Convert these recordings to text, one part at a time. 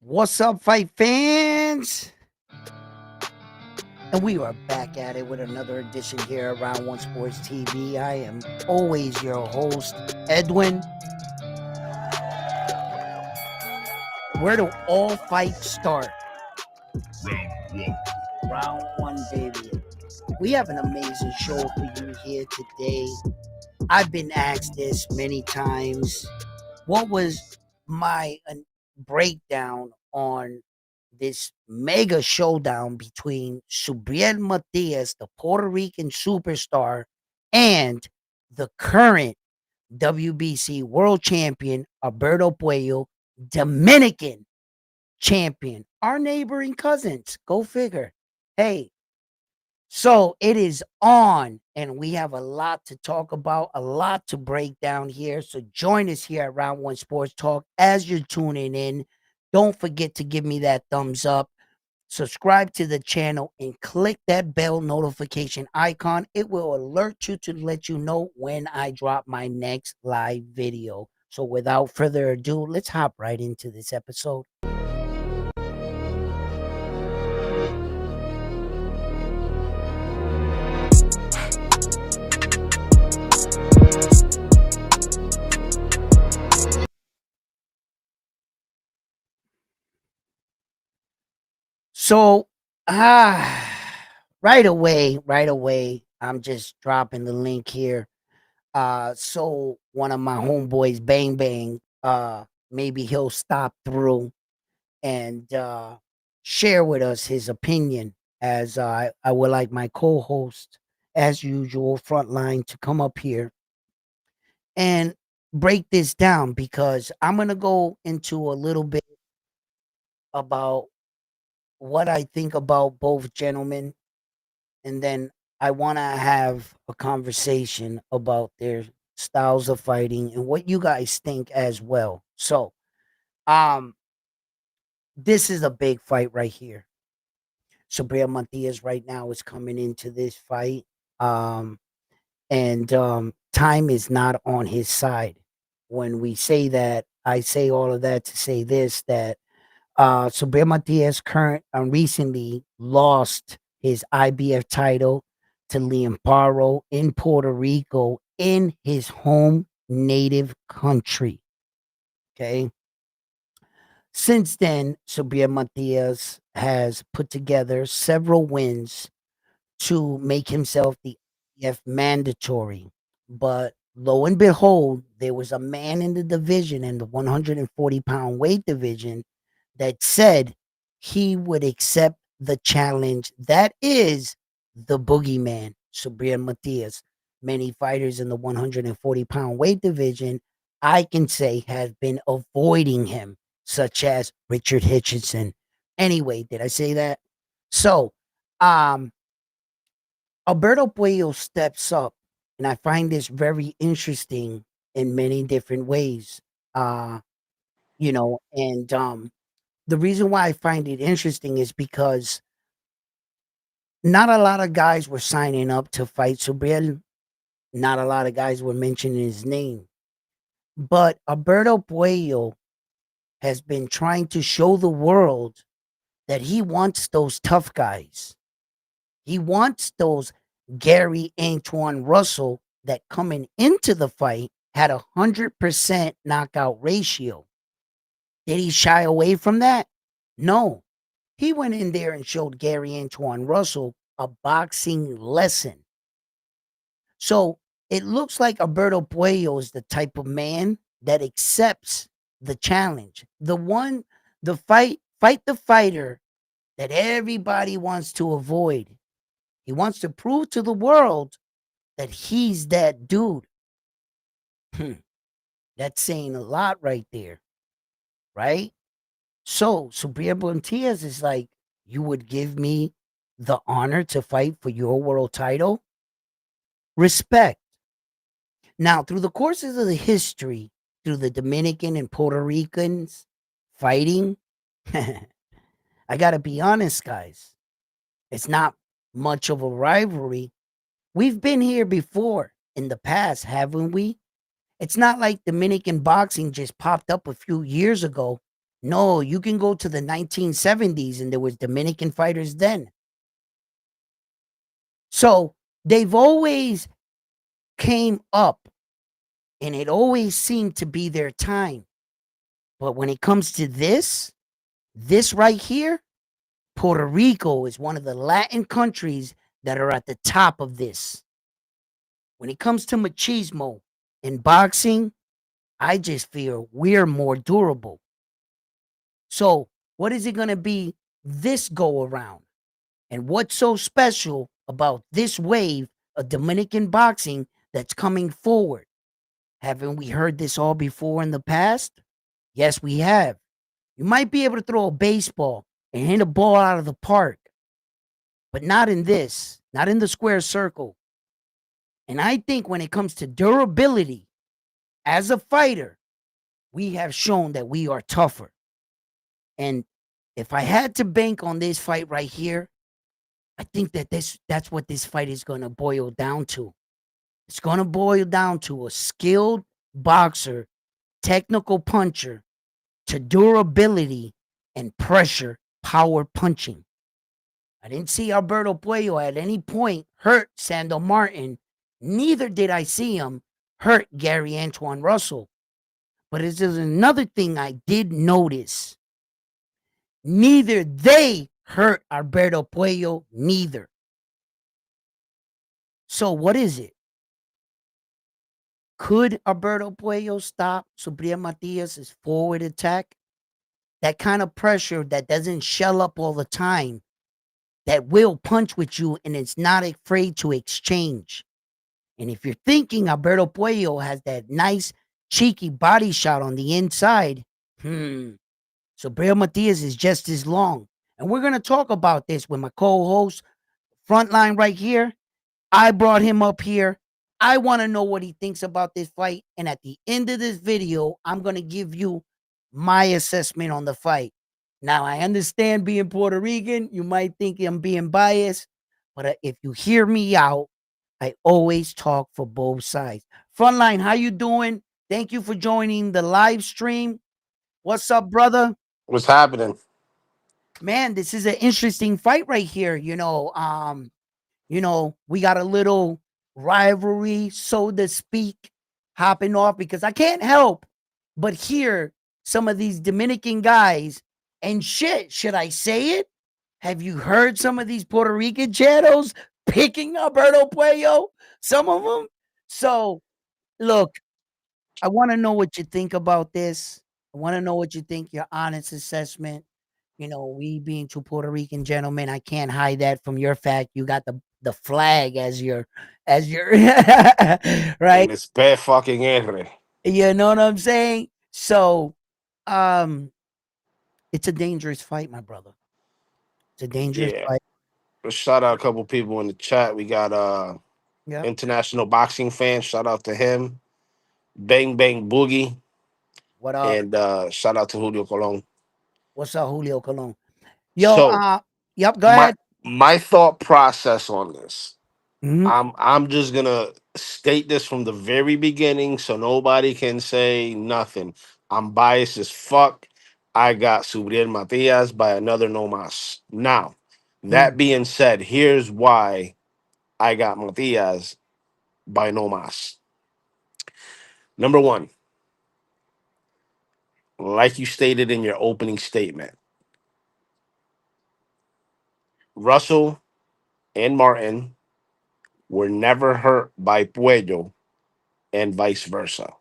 What's up, fight fans? And we are back at it with another edition here around One Sports TV. I am always your host, Edwin. Where do all fights start? Round one, baby. We have an amazing show for you here today. I've been asked this many times. What was my breakdown on this mega showdown between Subriel Matias, the Puerto Rican superstar, and the current WBC world champion, Alberto Puello, Dominican champion, our neighboring cousins. Go figure. Hey, so it is on, and we have a lot to talk about, a lot to break down here. So join us here at Round One Sports Talk as you're tuning in. Don't forget to give me that thumbs up, subscribe to the channel, and click that bell notification icon. It will alert you to let you know when I drop my next live video. So without further ado, let's hop right into this episode. So, right away, I'm just dropping the link here. So one of my homeboys, Bang Bang, maybe he'll stop through and share with us his opinion, as I would like my co-host, as usual, Frontline, to come up here and break this down, because I'm gonna go into a little bit about what I think about both gentlemen, and then I want to have a conversation about their styles of fighting and what you guys think as well. So, um, this is a big fight right here. Subriel Matias right now is coming into this fight, um, and time is not on his side. When we say that, I say all of that to say this: that Subriel Matias recently lost his IBF title to Liam Paro in Puerto Rico, in his home native country. Okay. Since then, Subriel Matias has put together several wins to make himself the IBF mandatory. But lo and behold, there was a man in the division, in the 140-pound weight division, that said he would accept the challenge. That is the boogeyman, Subriel Matias. Many fighters in the 140-pound weight division, I can say, have been avoiding him, such as Richard Hitchinson. Anyway, did I say that? So, um, Alberto Puello steps up, and I find this very interesting in many different ways. Uh, and the reason why I find it interesting is because not a lot of guys were signing up to fight Subriel. Not a lot of guys were mentioning his name. But Alberto Puello has been trying to show the world that he wants those tough guys. He wants those Gary Antoine Russell that, coming into the fight, had 100% knockout ratio. Did he shy away from that? No. He went in there and showed Gary Antoine Russell a boxing lesson. So it looks like Alberto Puello is the type of man that accepts the challenge. Fight the fighter that everybody wants to avoid. He wants to prove to the world that he's that dude. That's saying a lot right there, right? So Subriel Matias is like, you would give me the honor to fight for your world title? Respect. Now, through the courses of the history, through the Dominican and Puerto Ricans fighting, I got to be honest, guys, it's not much of a rivalry. We've been here before in the past, haven't we? It's not like Dominican boxing just popped up a few years ago. No, you can go to the 1970s and there was Dominican fighters then. So they've always came up and it always seemed to be their time. But when it comes to this right here, Puerto Rico is one of the Latin countries that are at the top of this. When it comes to machismo in boxing, I just feel we're more durable. So, what is it going to be this go around? And what's so special about this wave of Dominican boxing that's coming forward? Haven't we heard this all before in the past? Yes, we have. You might be able to throw a baseball and hit a ball out of the park, but not in this, not in the square circle. And I think when it comes to durability as a fighter, we have shown that we are tougher. And if I had to bank on this fight right here, I think that that's what this fight is going to boil down to. It's going to boil down to a skilled boxer, technical puncher to durability and pressure power punching. I didn't see Alberto Puello at any point hurt Sandor Martin. Neither did I see him hurt Gary Antoine Russell. But there's another thing I did notice. Neither they hurt Alberto Puello, neither. So what is it? Could Alberto Puello stop Subriel Matias' forward attack? That kind of pressure that doesn't shell up all the time, that will punch with you and is not afraid to exchange. And if you're thinking Alberto Puello has that nice, cheeky body shot on the inside, so Brea Matias is just as long. And we're going to talk about this with my co-host, Frontline right here. I brought him up here. I want to know what he thinks about this fight. And at the end of this video, I'm going to give you my assessment on the fight. Now, I understand being Puerto Rican, you might think I'm being biased, but if you hear me out, I always talk for both sides. Frontline, how you doing? Thank you for joining the live stream. What's up, brother? What's happening? Man, this is an interesting fight right here. We got a little rivalry, so to speak, hopping off because I can't help but hear some of these Dominican guys and shit. Should I say it? Have you heard some of these Puerto Rican channels picking Alberto Puello? Some of them. So, look, I want to know what you think about this. I want to know what you think, your honest assessment. We being two Puerto Rican gentlemen, I can't hide that from your fact. You got the flag as your right. And it's bad fucking Henry. You know what I'm saying? So, um, it's a dangerous fight, my brother. It's a dangerous Yeah. fight. Shout out a couple people in the chat. We got Yeah. international boxing fan. Shout out to him. Bang Bang Boogie. What up? And shout out to Julio Colon. What's up, Julio Colon? Yo, So yep. Go my ahead. my thought process on this. Hmm. I'm just gonna state this from the very beginning so nobody can say nothing. I'm biased as fuck. I got Subriel Matias by another no mas. Now, that being said, here's why I got Matias by no mas. Number one, like you stated in your opening statement, Russell and Martin were never hurt by Puello and vice versa.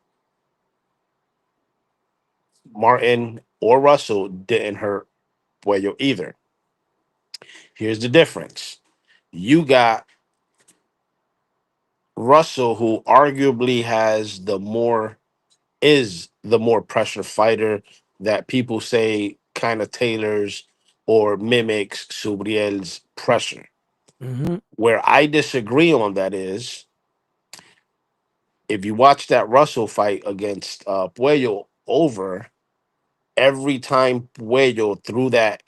Martin or Russell didn't hurt Puello either. Here's the difference. You got Russell, who arguably has is the more pressure fighter that people say kind of tailors or mimics Subriel's pressure. Hmm. Where I disagree on that is if you watch that Russell fight against Puello over, every time Puello threw that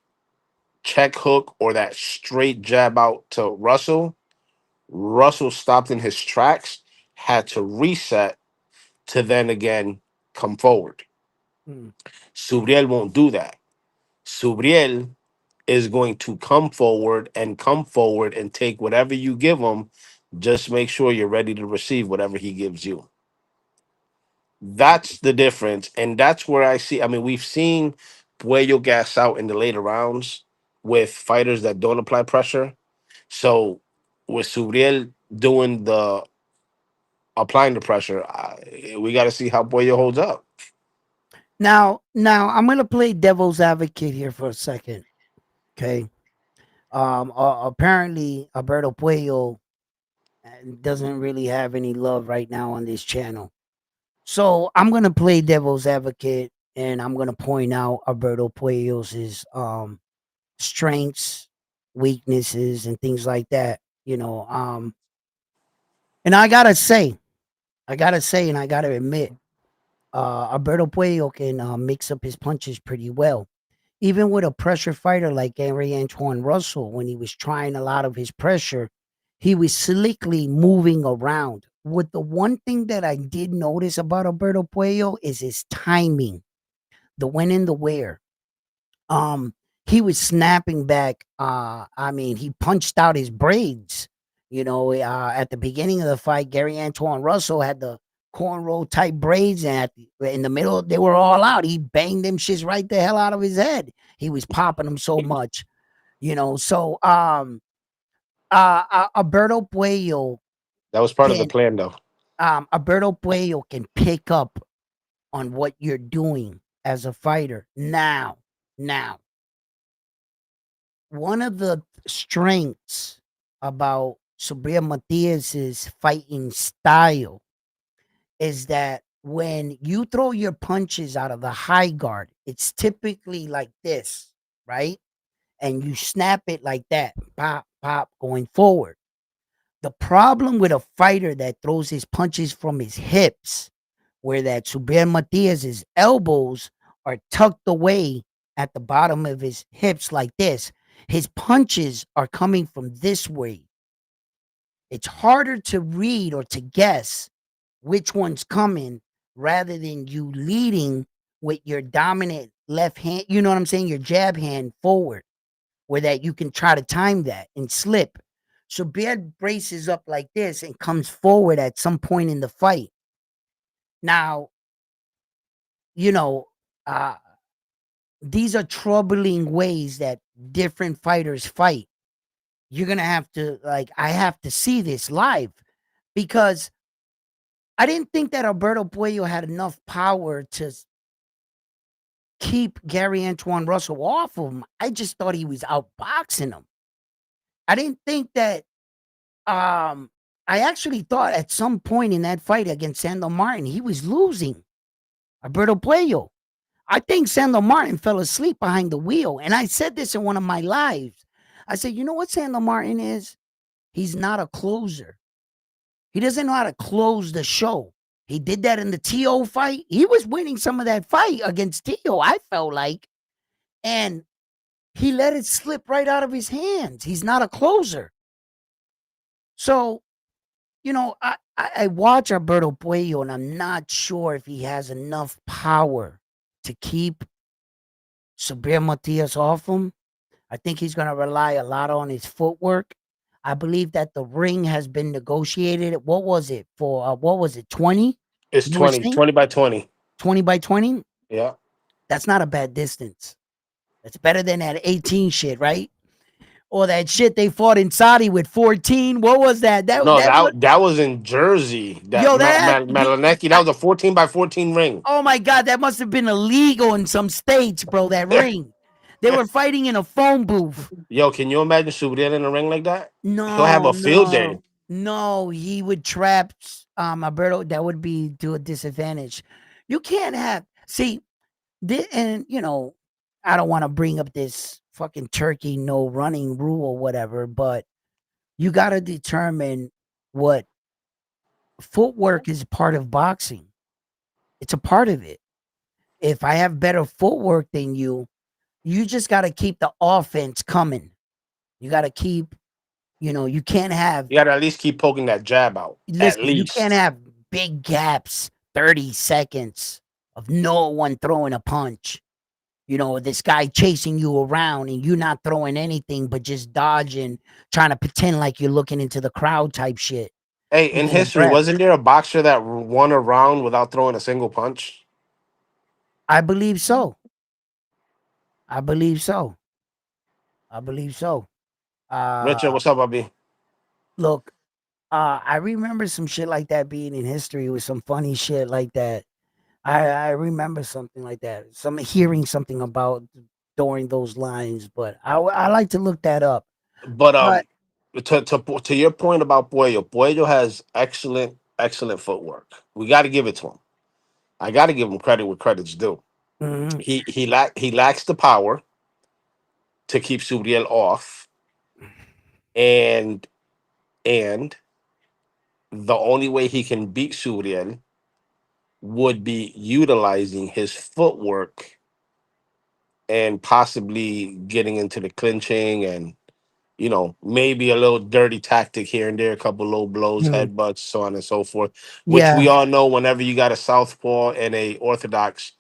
check hook or that straight jab out to Russell, Russell stopped in his tracks, had to reset to then again come forward. Mm. Subriel won't do that. Subriel is going to come forward and take whatever you give him. Just make sure you're ready to receive whatever he gives you. That's the difference. And that's where I see. I mean, we've seen Puello gas out in the later rounds with fighters that don't apply pressure. So with Subriel doing the applying the pressure, we got to see how Puello holds up. Now I'm gonna play devil's advocate here for a second. Okay. Apparently Alberto Puello doesn't really have any love right now on this channel. So I'm gonna play devil's advocate, and I'm gonna point out Alberto Puello's strengths, weaknesses, and things like that. And I gotta admit, Alberto Puello can mix up his punches pretty well. Even with a pressure fighter like Gary Antoine Russell, when he was trying a lot of his pressure, he was slickly moving around. With the one thing that I did notice about Alberto Puello is his timing, the when and the where. Um, he was snapping back. I mean, he punched out his braids. At the beginning of the fight, Gary Antoine Russell had the cornrow type braids, and in the middle, they were all out. He banged them shits right the hell out of his head. He was popping them so much, So, Alberto Puello That was part of the can, plan, though. Alberto Puello can pick up on what you're doing as a fighter. Now, one of the strengths about Subriel Matias's fighting style is that when you throw your punches out of the high guard, it's typically like this, right? And you snap it like that, pop, pop, going forward. The problem with a fighter that throws his punches from his hips, where that Subriel Matias's elbows are tucked away at the bottom of his hips like this, his punches are coming from this way. It's harder to read or to guess which one's coming rather than you leading with your dominant left hand, you know what I'm saying? Your jab hand forward, where that you can try to time that and slip. So Beard braces up like this and comes forward at some point in the fight. Now, you know, uh, these are troubling ways that different fighters fight. You're gonna have to I have to see this live because I didn't think that Alberto Puello had enough power to keep Gary Antoine Russell off of him. I just thought he was outboxing him. I didn't think that I actually thought at some point in that fight against Sandor Martin, he was losing. Alberto Puello. I think Sandor Martin fell asleep behind the wheel. And I said this in one of my lives. I said, you know what Sandor Martin is? He's not a closer. He doesn't know how to close the show. He did that in the T.O. fight. He was winning some of that fight against T.O., I felt like. And he let it slip right out of his hands. He's not a closer. So, I watch Alberto Puello and I'm not sure if he has enough power to keep Subriel Matias off him. I think he's going to rely a lot on his footwork. I believe that the ring has been negotiated. What was it for? What was it? 20? It's You were 20, saying 20 by 20. 20 by 20? Yeah. That's not a bad distance. That's better than that 18 shit, right? Or that shit they fought in Saudi with 14. What was that? No, That what? that was in Jersey. That Yo, that Malinecki, that was a 14 by 14 ring. oh my god, that must have been illegal in some states, bro. That ring. They were fighting in a phone booth. Yo, can you imagine Subriel in a ring like that? He'll have No, a field day. no, he would trap Alberto. That would be to a disadvantage. You can't have see this, and I don't want to bring up this fucking turkey no running rule or whatever, but you got to determine what footwork is part of boxing. It's a part of it. If I have better footwork than you just got to keep the offense coming. You got to keep, you can't have, You got to at least keep poking that jab out. At listen, you can't least. have big gaps, 30 seconds. of no one throwing a punch. You know, this guy chasing you around and you not throwing anything but just dodging, trying to pretend like you're looking into the crowd type shit, Hey, in taking a history, breath. wasn't there a boxer that won a round without throwing a single punch? I believe so. I believe so. I believe so. Richard, Uh what's up, Bobby? Look, I remember some shit like that being in history with some funny shit like that. I remember something like that. Some hearing something about during those lines, but I like to look that up. But But to your point about Puello, Puello has excellent footwork. We got to give it to him. I got to give him credit where credit's due. mhm, He lacks the power to keep Subriel off, and and the only way he can beat Subriel would be utilizing his footwork and possibly getting into the clinching and maybe a little dirty tactic here and there, a couple low blows, mhm. headbutts, so on and so forth, which we Yeah, all know whenever you got a southpaw and a orthodox,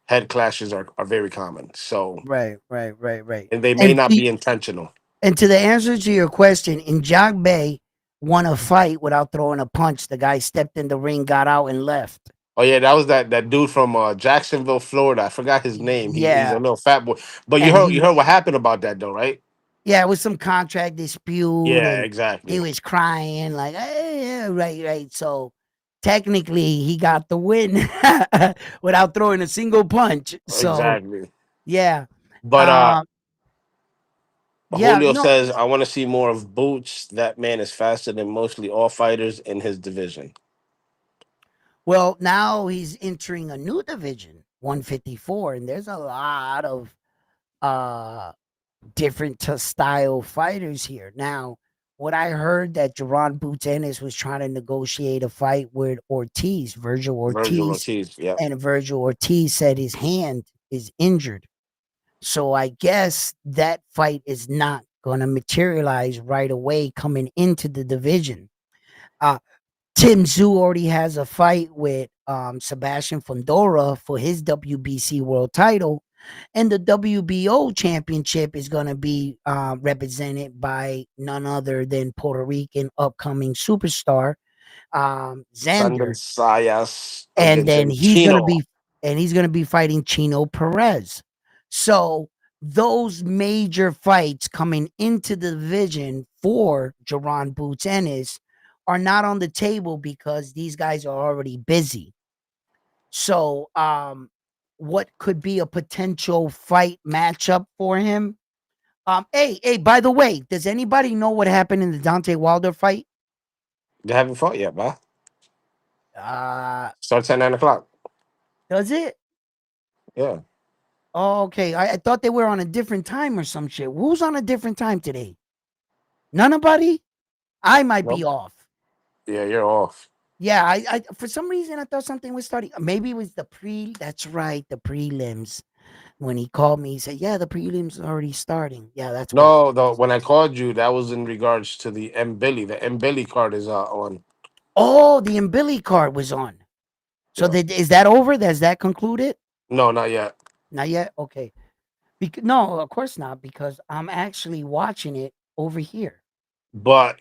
head clashes are very common. So, right. and they may And not to, be intentional. and to the answer to your question, in Bay won a fight without throwing a punch. The guy stepped in the ring, got out, and left. Oh yeah, that was that dude from Jacksonville, Florida. I forgot his name. He's a Yeah, little fat boy. But and you heard what happened about that though, right? yeah, it was some contract dispute, Yeah, and he exactly. was crying like, "Hey, yeah, right." So technically, he got the win without throwing a single punch. So Exactly. yeah, But um, yeah, Julio no. says, I want to see more of Boots. That man is faster than mostly all fighters in his division. Well, now he's entering a new division, 154, and there's a lot of uh different style fighters here. Now, what I heard that Jerron Boots Ennis was trying to negotiate a fight with Ortiz, Virgil Virgil Ortiz, Ortiz. Yep. and Virgil Ortiz said his hand is injured. So I guess that fight is not going to materialize right away coming into the division. Uh, Tim Zoo already has a fight with Sebastian Fondora for his WBC world title. And the WBO championship is going to be represented by none other than Puerto Rican upcoming superstar Sandon Xander. Sayas And against then El Chino. he's going to be fighting Chino Perez. So those major fights coming into the division for Jerron Boots Ennis are not on the table because these guys are already busy. So what could be a potential fight matchup for him? Hey, by the way, does anybody know what happened in the Dante Wilder fight? They haven't fought yet, man. Uh Starts at 9 o'clock. does it? Yeah. Oh, okay. I thought they were on a different time or some shit. Who's on a different time today? Nobody? I might be Nope. off. Yeah, you're off. Yeah, I for some reason I thought something was starting. Maybe it was the that's right, the prelims. When he called me, he said, "Yeah, the prelims are already starting." Yeah, that's what it No, though, was. when I called you, that was in regards to the M Billy. The M Billy card is on. Oh, the Billy card was on. So Yeah. is that over? Has that concluded? No, not yet. Not yet. Okay. No, of course not, because I'm actually watching it over here. But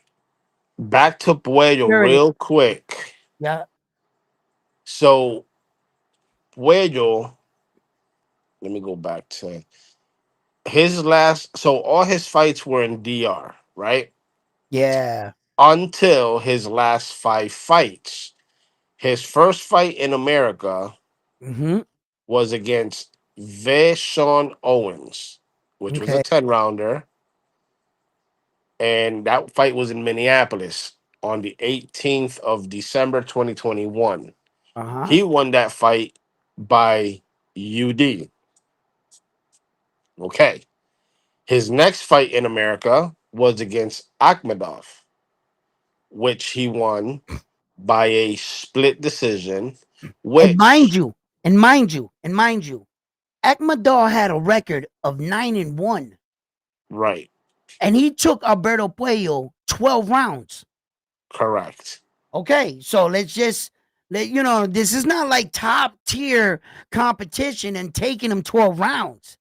back to Puello Here it is. real quick. Yeah. So Puello, let me go back to his last. So all his fights were in DR, right? Yeah. Until his last 5 fights. His first fight in America Mm-hmm. was against Sean Owens, which was a Okay. 10 rounder. And that fight was in Minneapolis on the 18th of December 2021. Uh-huh. He won that fight by UD. Okay. His next fight in America was against Akhmedov, which he won by a split decision, And mind which, you, and mind you, Ekmadal had a record of 9-1. right, And he took Alberto Puello 12 rounds. correct. Okay, so let's just This is not like top tier competition and taking him 12 rounds.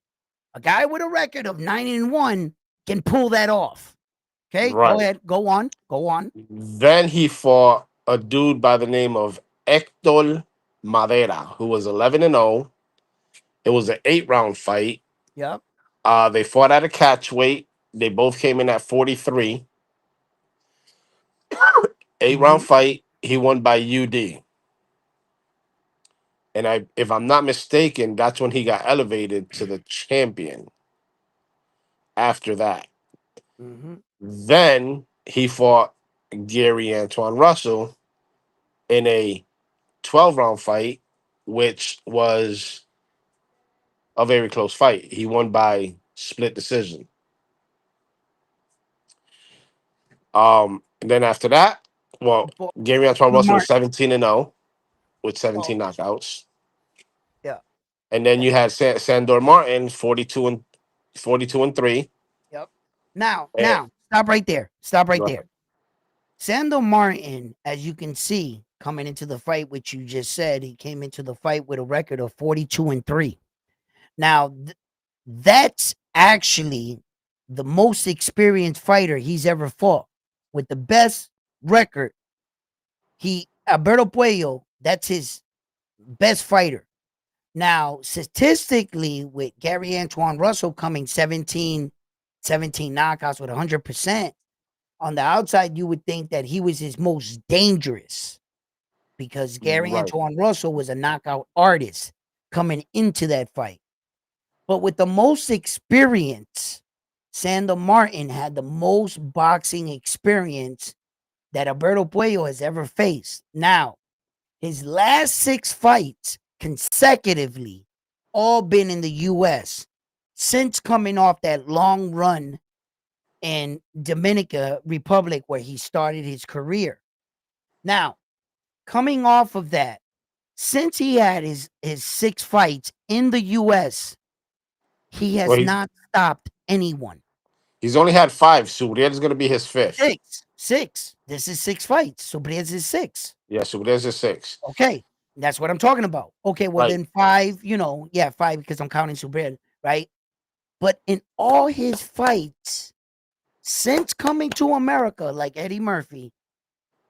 A guy with a record of 9-1 can pull that off. Okay, go Right. ahead. Go on. Go on. Then he fought a dude by the name of Hector Madera, who was 11-0. It was an 8 round fight. Yep. They fought at a catch weight. They both came in at 43. 8 round Hmm. fight. He won by UD. And if I'm not mistaken, that's when he got elevated to the champion after that. Hmm. Then he fought Gary Antoine Russell in a 12 round fight, which was a very close fight. He won by split decision. And then after that, well, But Gary Antoine Russell was Martin. 17-0 with Oh, 17 knockouts. yeah. And then Yeah. you had Sandor Martin, 42-3. Yep. Now, And, now, stop right there. Stop right there. Sandor Martin, as you can see, coming into the fight, which you just said, he came into the fight with a record of 42-3. Now, that's actually the most experienced fighter he's ever fought with the best record. Alberto Puello, that's his best fighter. Now, statistically, with Gary Antoine Russell coming 17 knockouts with 100%, on the outside, you would think that he was his most dangerous because Gary right. Antoine Russell was a knockout artist coming into that fight. But with the most experience, Sandor Martin had the most boxing experience that Alberto Puello has ever faced. Now, his last 6 fights consecutively all been in the US since coming off that long run in Dominica Republic where he started his career. Now, coming off of that, since he had his 6 fights in the US, he Well, has not stopped anyone. he's only had five. Subriel is going to be his fifth. 6. 6. This is 6 fights. So Briez is 6. Yeah, Subriel's is six. Okay. That's what I'm talking about. Okay, well Right. then 5, yeah, 5 because I'm counting Subriel, right? But in all his fights since coming to America, like Eddie Murphy,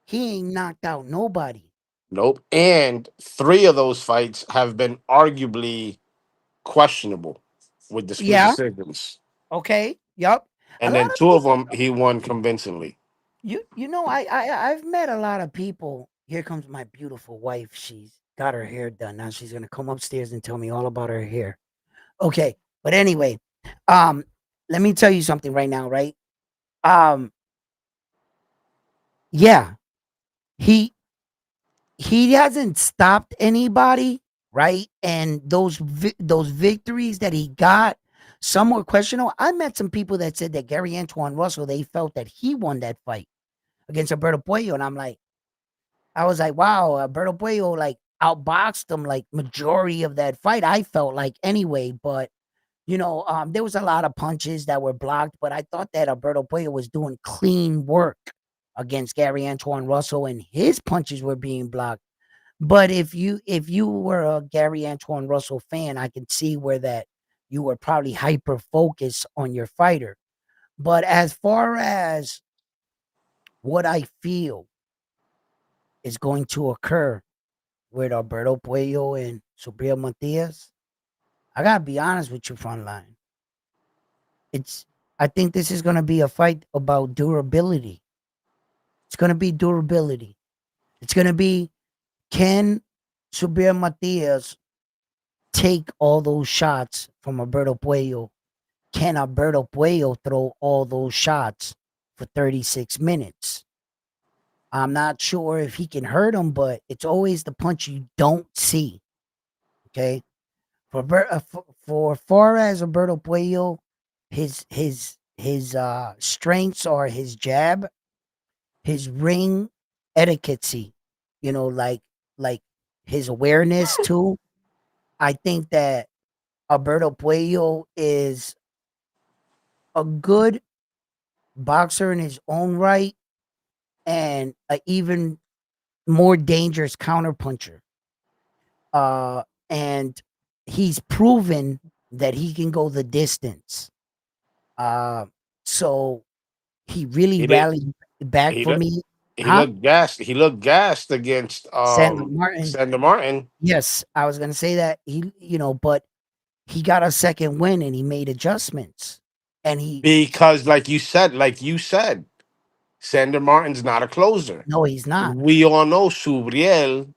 he ain't knocked out nobody. Nope. And three of those fights have been arguably questionable with the split Yeah. decisions. Okay. Yup. A And lot then of two of people. them he won convincingly. I've met a lot of people. Here comes my beautiful wife. She's got her hair done. Now she's gonna come upstairs and tell me all about her hair. Okay. But anyway, um, let me tell you something right now, right? Um, yeah, he he hasn't stopped anybody, right? And those victories that he got, some were questionable. I met some people that said that Gary Antoine Russell, they felt that he won that fight against Alberto Puello, and I was like, wow, Alberto Puello like outboxed him like majority of that fight. I felt like anyway, but there was a lot of punches that were blocked, but I thought that Alberto Puello was doing clean work against Gary Antoine Russell, and his punches were being blocked. But if you were a Gary Antoine Russell fan, I could see where that you were probably hyper focused on your fighter. But as far as what I feel is going to occur with Alberto Puello and Subriel Matias, I gotta be honest with you, frontline. It's I think this is gonna be a fight about durability. It's gonna be durability. It's gonna be, can Subriel Matias take all those shots from Alberto Puello? Can Alberto Puello throw all those shots for 36 minutes? I'm not sure if he can hurt him, but it's always the punch you don't see. Okay. For far as Alberto Puello, his strengths are his jab, his ring etiquette, like his awareness too. I think that Alberto Puello is a good boxer in his own right and a even more dangerous counterpuncher. And he's proven that he can go the distance. Uh, so he really He did. rallied back He for looked. me. He Huh? looked gassed. He looked gassed against Sandra Martin. Sander Martin Yes, I was gonna say that but he got a second win and he made adjustments. And he because, like you said, Sander Martin's not a closer. no, he's not. We all know Subriel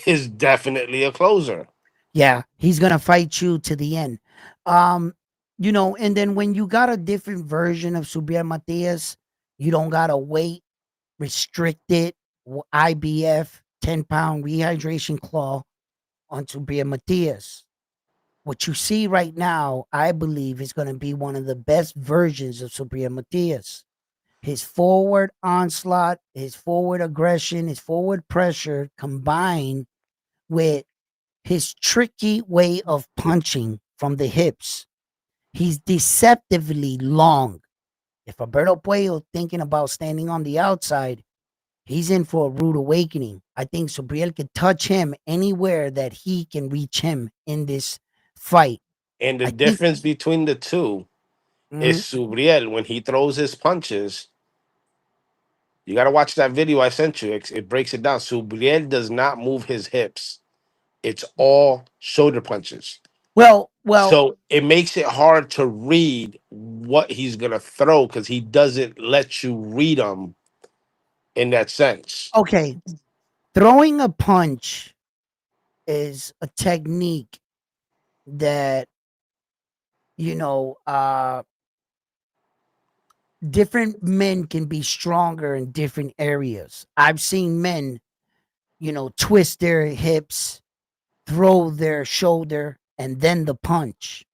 is definitely a closer. Yeah, he's gonna fight you to the end. Um, and then when you got a different version of Subriel Matias, you don't gotta wait, restricted IBF 10-pound rehydration claw on Subriel Matias. What you see right now, I believe, is going to be one of the best versions of Subriel Matias. His forward onslaught, his forward aggression, his forward pressure combined with his tricky way of punching from the hips. He's deceptively long. If Alberto Puello thinking about standing on the outside, he's in for a rude awakening. I think Subriel could touch him anywhere that he can reach him in this fight. And the I think difference between the two is mhm. Subriel, when he throws his punches, you got to watch that video I sent you. It breaks it down. Subriel does not move his hips. It's all shoulder punches. Well, So it makes it hard to read what he's going to throw because he doesn't let you read him in that sense. okay. Throwing a punch is a technique that, you know, uh, different men can be stronger in different areas. I've seen men, twist their hips, throw their shoulder, and then the punch.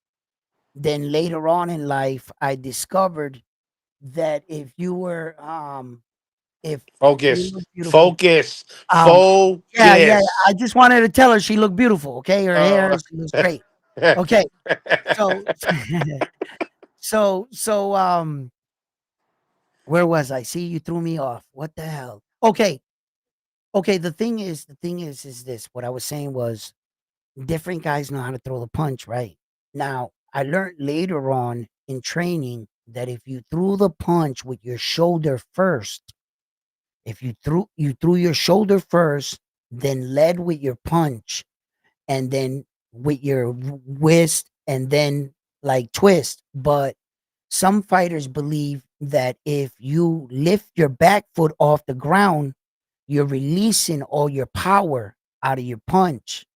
Then later on in life, I discovered that if you Focus, look beautiful, focus, um, yeah, focus. I just wanted to tell her she looked beautiful. Okay, her hair, Uh, she looks great. Okay, so, where was I? See, you threw me off. What the hell? Okay, okay. The thing is this. What I was saying was different guys know how to throw the punch, right? Now, I learned later on in training that if you threw the punch with your shoulder first, if you threw your shoulder first, then led with your punch, and then with your wrist, and then like twist. But some fighters believe that if you lift your back foot off the ground, you're releasing all your power out of your punch.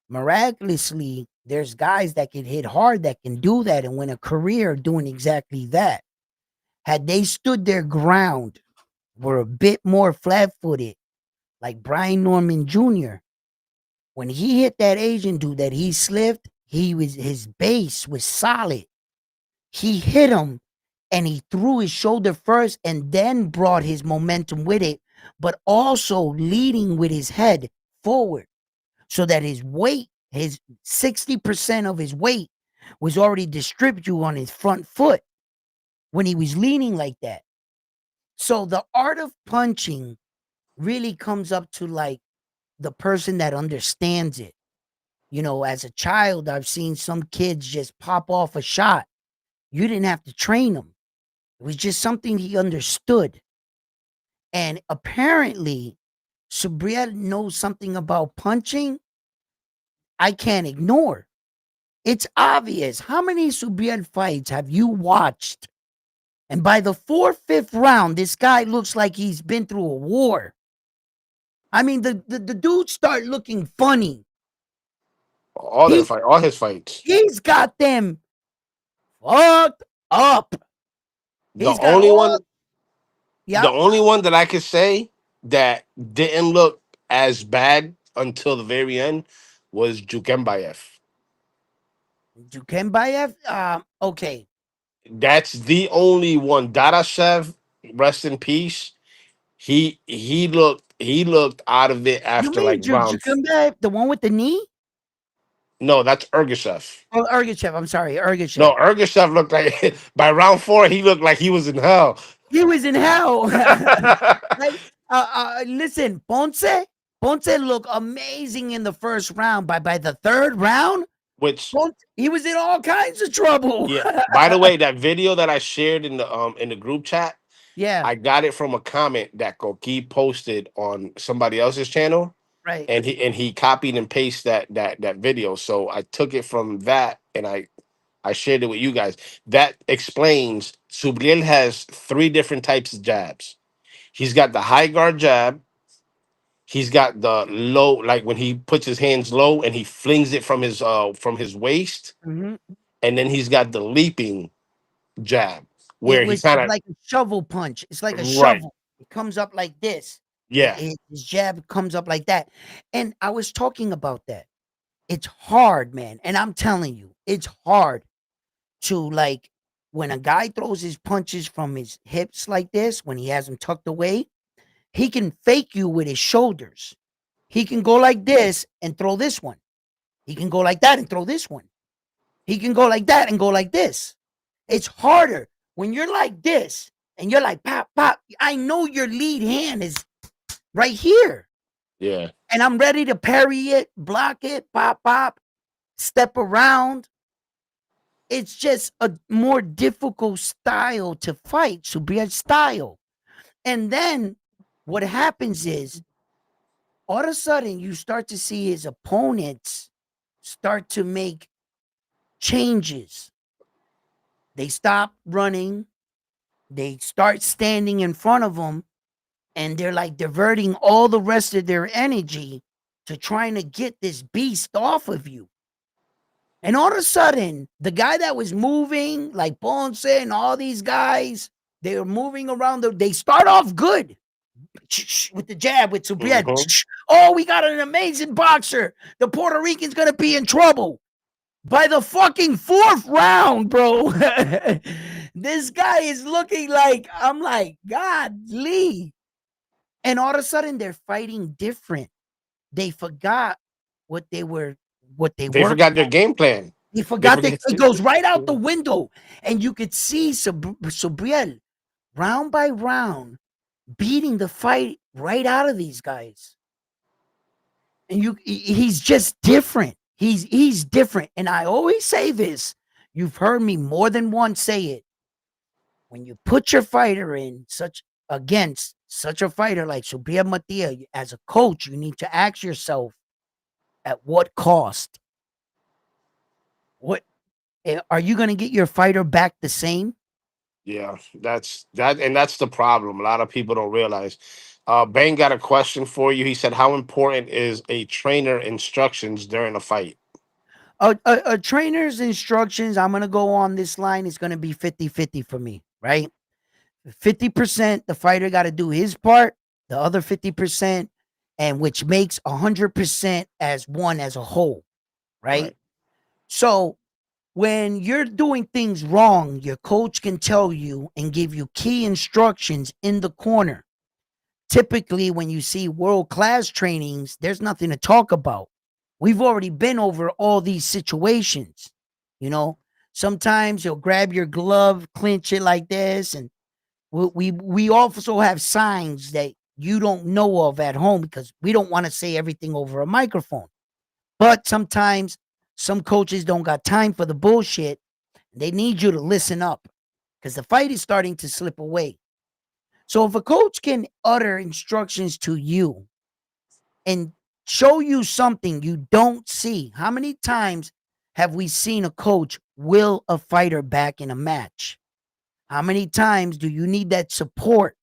Miraculously, there's guys that can hit hard that can do that and win a career doing exactly that. Had they stood their ground, were a bit more flat footed, like Brian Norman Jr., when he hit that Asian dude that he slipped, his base was solid. He hit him and he threw his shoulder first and then brought his momentum with it, but also leading with his head forward so that his weight, his 60% of his weight was already distributed on his front foot when he was leaning like that. So the art of punching really comes up to like the person that understands it. As a child, I've seen some kids just pop off a shot. You didn't have to train them. It was just something he understood. And apparently, Subriel knows something about punching I can't ignore. It's obvious. How many Subriel fights have you watched? And by the fourth, fifth round, this guy looks like he's been through a war. I mean, the dude start looking funny. He all his fights. he's got them fucked up. The He's got only all one, the yeah. only one that I could say that didn't look as bad until the very end was Jukembayev. Dukembayev. Okay. That's the only one. Dadashev, rest in peace. He looked out of it You after like mean round. Dukembayev, the one with the knee? No, that's Ergashev. Oh, Ergachev. I'm sorry, Ergachev. No, Ergashev looked like by round four he looked like he was in hell. He was in hell. Like, listen, Ponce. Ponce looked amazing in the first round. By the third round, Which, He was in all kinds of trouble. yeah. By the way, that video that I shared in the group chat, Yeah, I got it from a comment that Koki posted on somebody else's channel, right. and he copied and pasted that video. So I took it from that and I shared it with you guys. That explains Subriel has three different types of jabs. He's got the high guard jab. He's got the low, like when he puts his hands low and he flings it from his waist, Hmm. and then he's got the leaping jab It where he was kind of like a shovel punch. It's like a right. shovel. It comes up like this. Yeah, His jab comes up like that. And I was talking about that. It's hard, man. And I'm telling you, it's hard to like when a guy throws his punches from his hips like this, when he has them tucked away, he can fake you with his shoulders. He can go like this and throw this one. He can go like that and throw this one. He can go like that and go like this. It's harder when you're like this and you're like pop pop. I know your lead hand is right here, yeah. and I'm ready to parry it, block it, pop pop, step around. It's just a more difficult style to fight. Subriel style, and then what happens is all of a sudden you start to see his opponents start to make changes. They stop running. They start standing in front of him, and they're like diverting all the rest of their energy to trying to get this beast off of you. And all of a sudden, the guy that was moving, like Ponce and all these guys, they were moving around. They start off good with the jab with Subriel. Hmm. Oh, we got an amazing boxer. The Puerto Rican's going to be in trouble. By the fucking fourth round, bro, this guy is looking like, I'm like, God, Lee. And all of a sudden they're fighting different. They forgot what they were, what they They worked forgot their on. game plan. They They forgot that forget. it goes right out the window. And you could see Subriel round by round beating the fight right out of these guys. And he's just different. He's different. And I always say this. You've heard me more than once say it. When you put your fighter in such against such a fighter like Subriel Matias, as a coach, you need to ask yourself at what cost? What are you going to get your fighter back the same? Yeah, that's the problem. A lot of people don't realize. Bang got a question for you. He said, "How important is a trainer instructions during a fight?" A trainer's instructions, I'm going to go on this line, is going to be 50-50 for me, right? 50%, the fighter got to do his part, the other 50%, and which makes 100% as one as a whole, right? Right. So when you're doing things wrong, your coach can tell you and give you key instructions in the corner. Typically, when you see world class trainings, there's nothing to talk about. We've already been over all these situations. You know, sometimes you'll grab your glove, clinch it like this, and we also have signs that you don't know of at home because we don't want to say everything over a microphone. But sometimes some coaches don't got time for the bullshit. They need you to listen up because the fight is starting to slip away. So if a coach can utter instructions to you and show you something you don't see, how many times have we seen a coach will a fighter back in a match? How many times do you need that support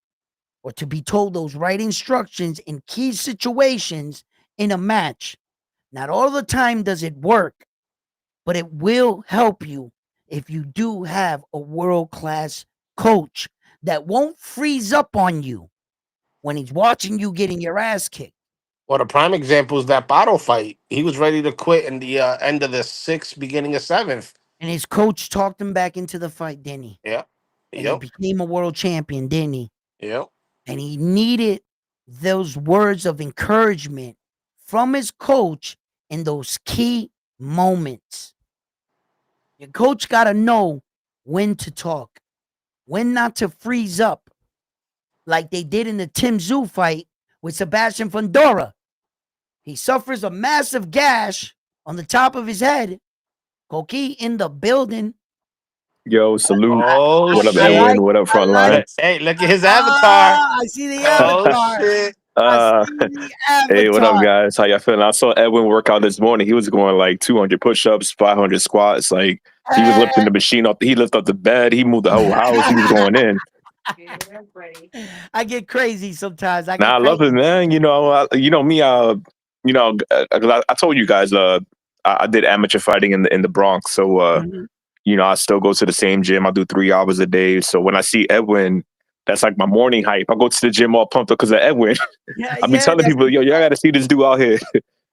or to be told those right instructions in key situations in a match? Not all the time does it work, but it will help you if you do have a world class coach that won't freeze up on you when he's watching you getting your ass kicked. Well, the prime example is that bottle fight. He was ready to quit in the end of the sixth, beginning of seventh. And his coach talked him back into the fight, didn't he? Yep. And he Yep. became a world champion, didn't he? Yep. And he needed those words of encouragement from his coach in those key moments. Your coach got to know when to talk, when not to freeze up, like they did in the Tim Tszyu fight with Sebastian Fundora. He suffers a massive gash on the top of his head. Koki in the building. Yo, salute. Oh What up, I Edwin? like, shit! What up, I like. Frontline? Hey, look at his avatar. I see the Oh avatar. shit! I see uh, the hey, what up, avatar. guys? How y'all feeling? I saw Edwin work out this morning. He was going like 200 push-ups, 500 squats. Like he was Uh, lifting the machine up. He lifted up the bed. He moved the whole house. He was going in. I get crazy sometimes. I Now get I love it, crazy. man. You know me. I told you guys. I did amateur fighting in the Bronx. So Mhm. I still go to the same gym. I do 3 hours a day. So when I see Edwin, that's like my morning hype. I go to the gym all pumped up because of Edwin. Yeah, I be yeah, telling that's people, yo, y'all got to see this dude out here.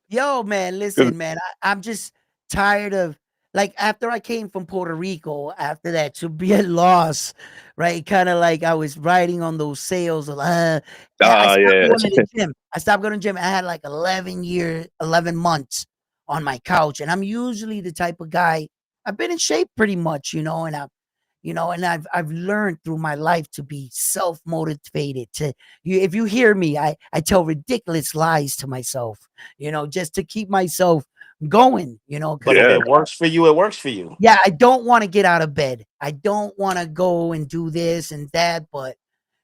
yo, man, 'Cause- listen, man, I'm just tired of like after I came from Puerto Rico after that to be a loss, right? Kind of like I was riding on those sails of and I stopped yeah, going to the gym. I stopped going to the gym. I had like 11 months on my couch. And I'm usually the type of guy, I've been in shape pretty much, and I've learned through my life to be self-motivated. If you hear me, I tell ridiculous lies to myself, just to keep myself going, But because if yeah, it works for you, it works for you. yeah, I don't want to get out of bed. I don't want to go and do this and that, but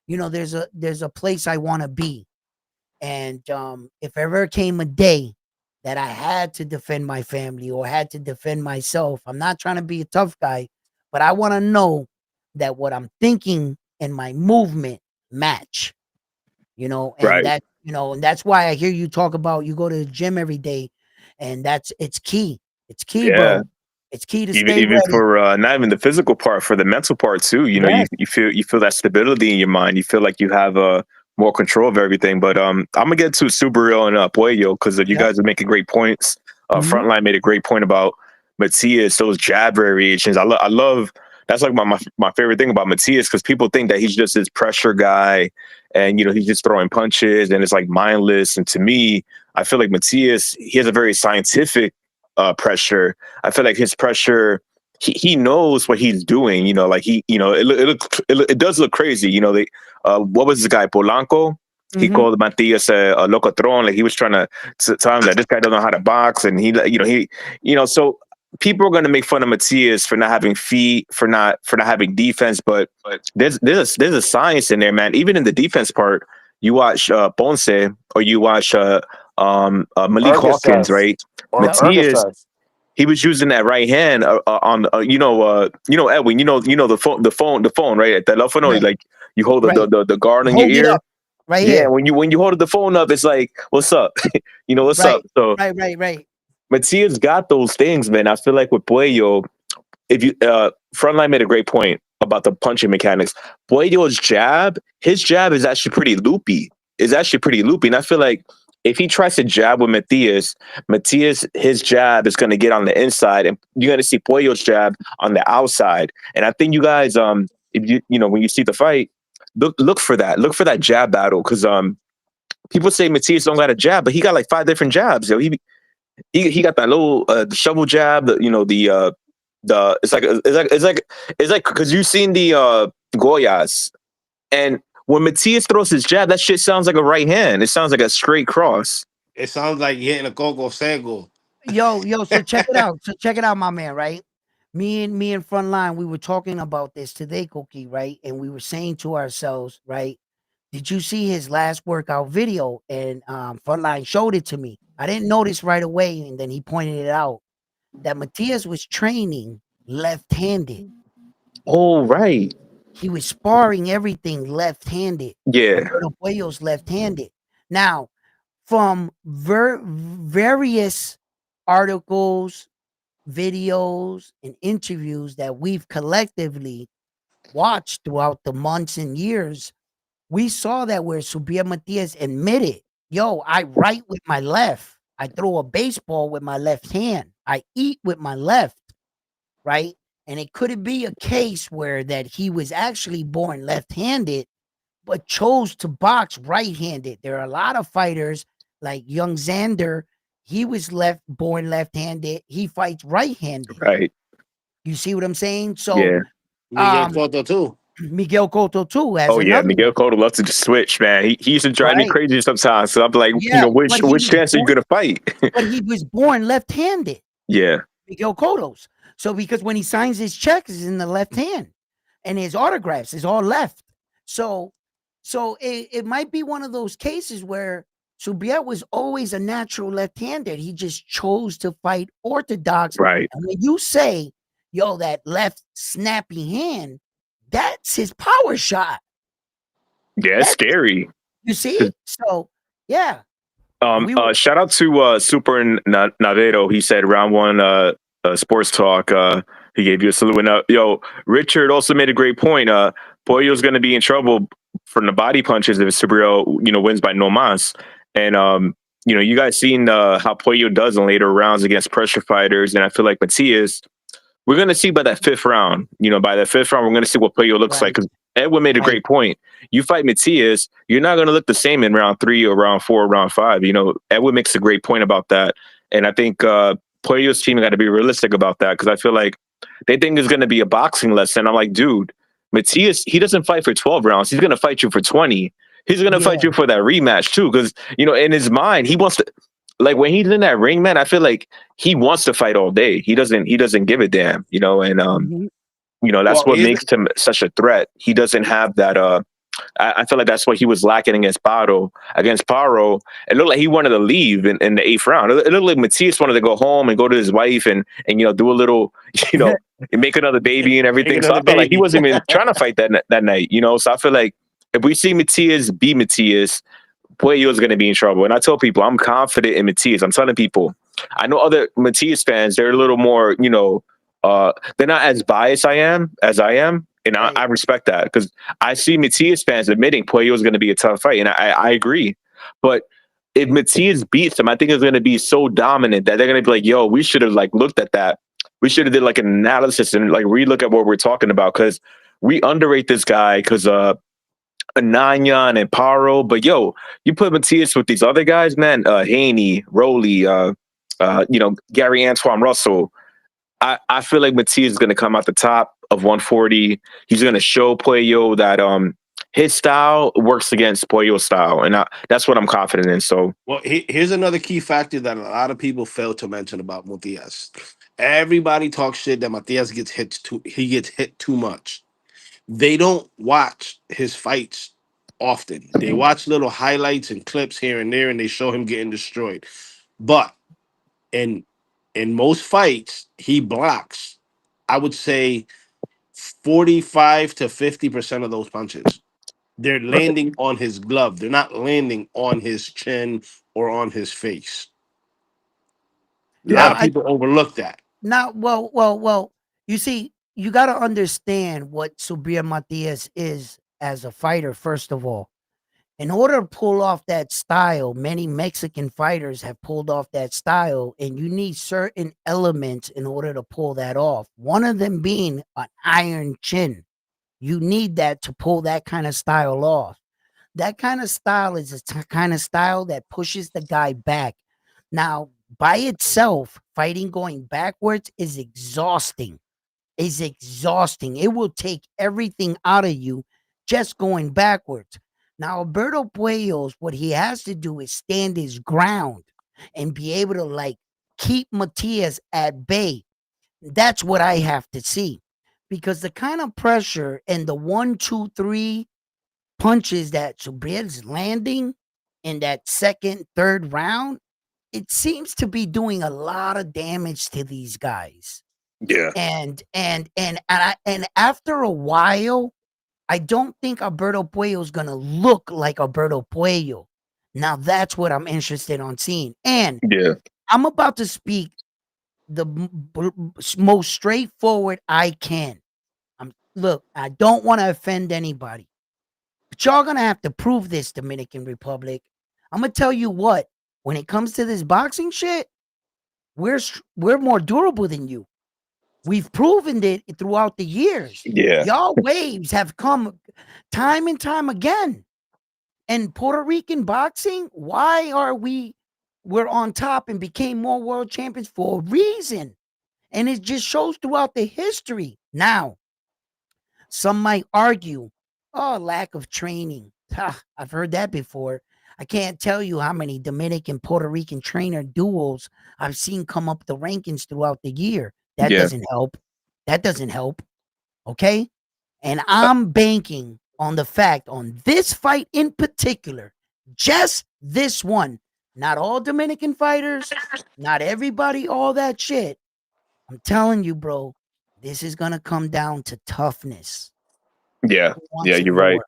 there's a place I want to be. And if ever came a day that I had to defend my family or had to defend myself, I'm not trying to be a tough guy, but I want to know that what I'm thinking and my movement match, and right. that's why I hear you talk about you go to the gym every day, and it's key. It's key, Yeah. bro. It's key to Even stay even ready. for not even the physical part, for the mental part too. Yes. You feel that stability in your mind. You feel like you have more control of everything. But I'm gonna get to Subriel and Puello because you Yep. guys are making great points. Mhm. Frontline made a great point about Matias, those jab variations. I love that's like my favorite thing about Matias because people think that he's just this pressure guy and he's just throwing punches and it's like mindless. And to me, I feel like Matias he has a very scientific pressure. I feel like his pressure, he knows what he's doing. Like it does look crazy. What was this guy Polanco? He Mhm. called Matias a locatron. Like he was trying to tell him that this guy doesn't know how to box, and so people are going to make fun of Matias for not having feet, for not having defense, but there's a science in there, man. Even in the defense part, you watch Ponce or you watch Malik Hawkins, Ergaseth right? or Yep. Matias, Ergaseth. he was using that right hand on Edwin, the phone right, at the telephone, Right. like you hold the, Right. the, the, the guard on your Hold it ear. up right Yeah, here. when you hold the phone up, it's like, what's up? What's Right. up? So Right. Right. Right. Matias got those things, man. I feel like with Puello, if you Frontline made a great point about the punching mechanics. Puello's jab, his jab is actually pretty loopy. Is actually pretty loopy, and I feel like if he tries to jab with Matias, his jab is going to get on the inside, and you're going to see Puello's jab on the outside. And I think you guys, if when you see the fight, look for that. Look for that jab battle because people say Matias don't got a jab, but he got like 5 different jabs. Yo, he got that little shovel jab. The it's like because you've seen the Goyas, and when Matias throws his jab, that shit sounds like a right hand. It sounds like a straight cross. It sounds like you're hitting a Coco Sego. Yo, so check it out. So check it out, my man, right? Me and Frontline, we were talking about this today, Cookie, right? And we were saying to ourselves, right? Did you see his last workout video? And Frontline showed it to me. I didn't notice right away, and then he pointed it out that Matias was training left-handed. Oh right, He was sparring everything left-handed. yeah, Alberto Puello's left-handed. Now, from various articles, videos, and interviews that we've collectively watched throughout the months and years, we saw that where Subriel Matias admitted, yo, I write with my left. I throw a baseball with my left hand. I eat with my left, right? And it could be a case where that he was actually born left-handed, but chose to box right-handed. There are a lot of fighters like young Xander. He was born left-handed. He fights right-handed. right, You see what I'm saying? So, yeah, Miguel um, Cotto too. Miguel Cotto too as Oh yeah, another Miguel one, Cotto loves to just switch, man. He used to drive me right? crazy sometimes. So I'm like, Yeah, but he which was chance are you born, gonna fight? but he was born left-handed. Yeah, Miguel Cotto's. So because when he signs his checks is in the left hand, and his autographs is all left. So it might be one of those cases where Subriel was always a natural left-handed. He just chose to fight orthodox. right. And when you say, yo, that left snappy hand, that's his power shot. Yeah, it's That's scary. you see? So yeah, we were Shout out to Super Navedo. He said round one sports talk. He gave you a salute. And yo, Richard also made a great point. Pollo's going to be in trouble from the body punches if Subriel, wins by no mas. And you guys seen how Pollo does in later rounds against pressure fighters, and I feel like Matias, we're going to see by that fifth round. By that fifth round, we're going to see what Puello looks like. right, Because Edwin made a right. great point. You fight Matias, you're not going to look the same in round 3 or round 4 or round 5. Edwin makes a great point about that. And I think Puello's team got to be realistic about that, because I feel like they think it's going to be a boxing lesson. I'm like, dude, Matias, he doesn't fight for 12 rounds. He's going to fight you for 20. He's going to fight Yeah. you for that rematch, too. Because, in his mind, he wants to, like, when he's in that ring, man, I feel like he wants to fight all day. He doesn't give a damn, and Mhm. that's Well, what makes him such a threat. He doesn't have that I feel like that's what he was lacking against Paro. Against Paro, it looked like he wanted to leave in the 8th round. It looked like Matias wanted to go home and go to his wife and do a little, make another baby and make everything. So I another felt like he baby. wasn't even trying to fight that night, So I feel like if we see Matias be Matias, Puello is going to be in trouble. And I tell people I'm confident in Matias. I'm telling people, I know other Matias fans, they're a little more, they're not as biased as I am. And I, Right. I respect that, because I see Matias fans admitting Puello is going to be a tough fight. And I agree. But if Matias beats him, I think it's going to be so dominant that they're going to be like, yo, we should have looked at that. We should have did an analysis and relook at what we're talking about, because we underrate this guy because Ananya and Paro. But yo, you put Matias with these other guys, man, Haney, Rowley, Gary Antoine Russell. I feel like Matias is going to come out the top of 140. He's going to show Puello that his style works against Puello's style, and that's what I'm confident in. So Well, here's another key factor that a lot of people fail to mention about Matias. Everybody talks shit that Matias gets hit too much. They don't watch his fights often. They watch little highlights and clips here and there, and they show him getting destroyed. But in most fights, he blocks. I would say 45 to 50% of those punches. They're right. landing on his glove. They're not landing on his chin or on his face. A lot Now Yeah, of I people overlook that. now well. You see, you got to understand what Subriel Matias is as a fighter. First of all, in order to pull off that style, many Mexican fighters have pulled off that style, and you need certain elements in order to pull that off. One of them being an iron chin. You need that to pull that kind of style off. That kind of style is a kind of style that pushes the guy back. Now, by itself, fighting going backwards is exhausting. Is exhausting. It will take everything out of you just going backwards. Now, Alberto Puellos, what he has to do is stand his ground and be able to keep Matias at bay. That's what I have to see. Because the kind of pressure and the 1, 2, 3 punches that Subriel's landing in that second, third round, it seems to be doing a lot of damage to these guys. yeah, And after a while, I don't think Alberto Puello is gonna look like Alberto Puello. Now that's what I'm interested on seeing. And yeah, I'm about to speak the most straightforward I can. Look, I don't want to offend anybody, but y'all gonna have to prove this, Dominican Republic. I'm gonna tell you what. When it comes to this boxing shit, we're more durable than you. We've proven it throughout the years. yeah, Y'all waves have come time and time again. And Puerto Rican boxing, why are we're on top and became more world champions for a reason. And it just shows throughout the history. Now, Some might argue, oh, lack of training. Ha, I've heard that before. I can't tell you how many Dominican Puerto Rican trainer duels I've seen come up the rankings throughout the year. That Yeah, doesn't help. That doesn't help. Okay. And I'm banking on the fact on this fight in particular, just this one, not all Dominican fighters, not everybody, all that shit. I'm telling you, bro, this is going to come down to toughness. yeah, Who yeah. wants it You're right. more?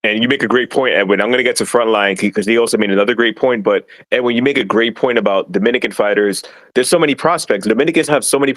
And you make a great point, Edwin. I'm going to get to Frontline because he also made another great point. But Edwin, you make a great point about Dominican fighters. There's so many prospects. Dominicans have so many.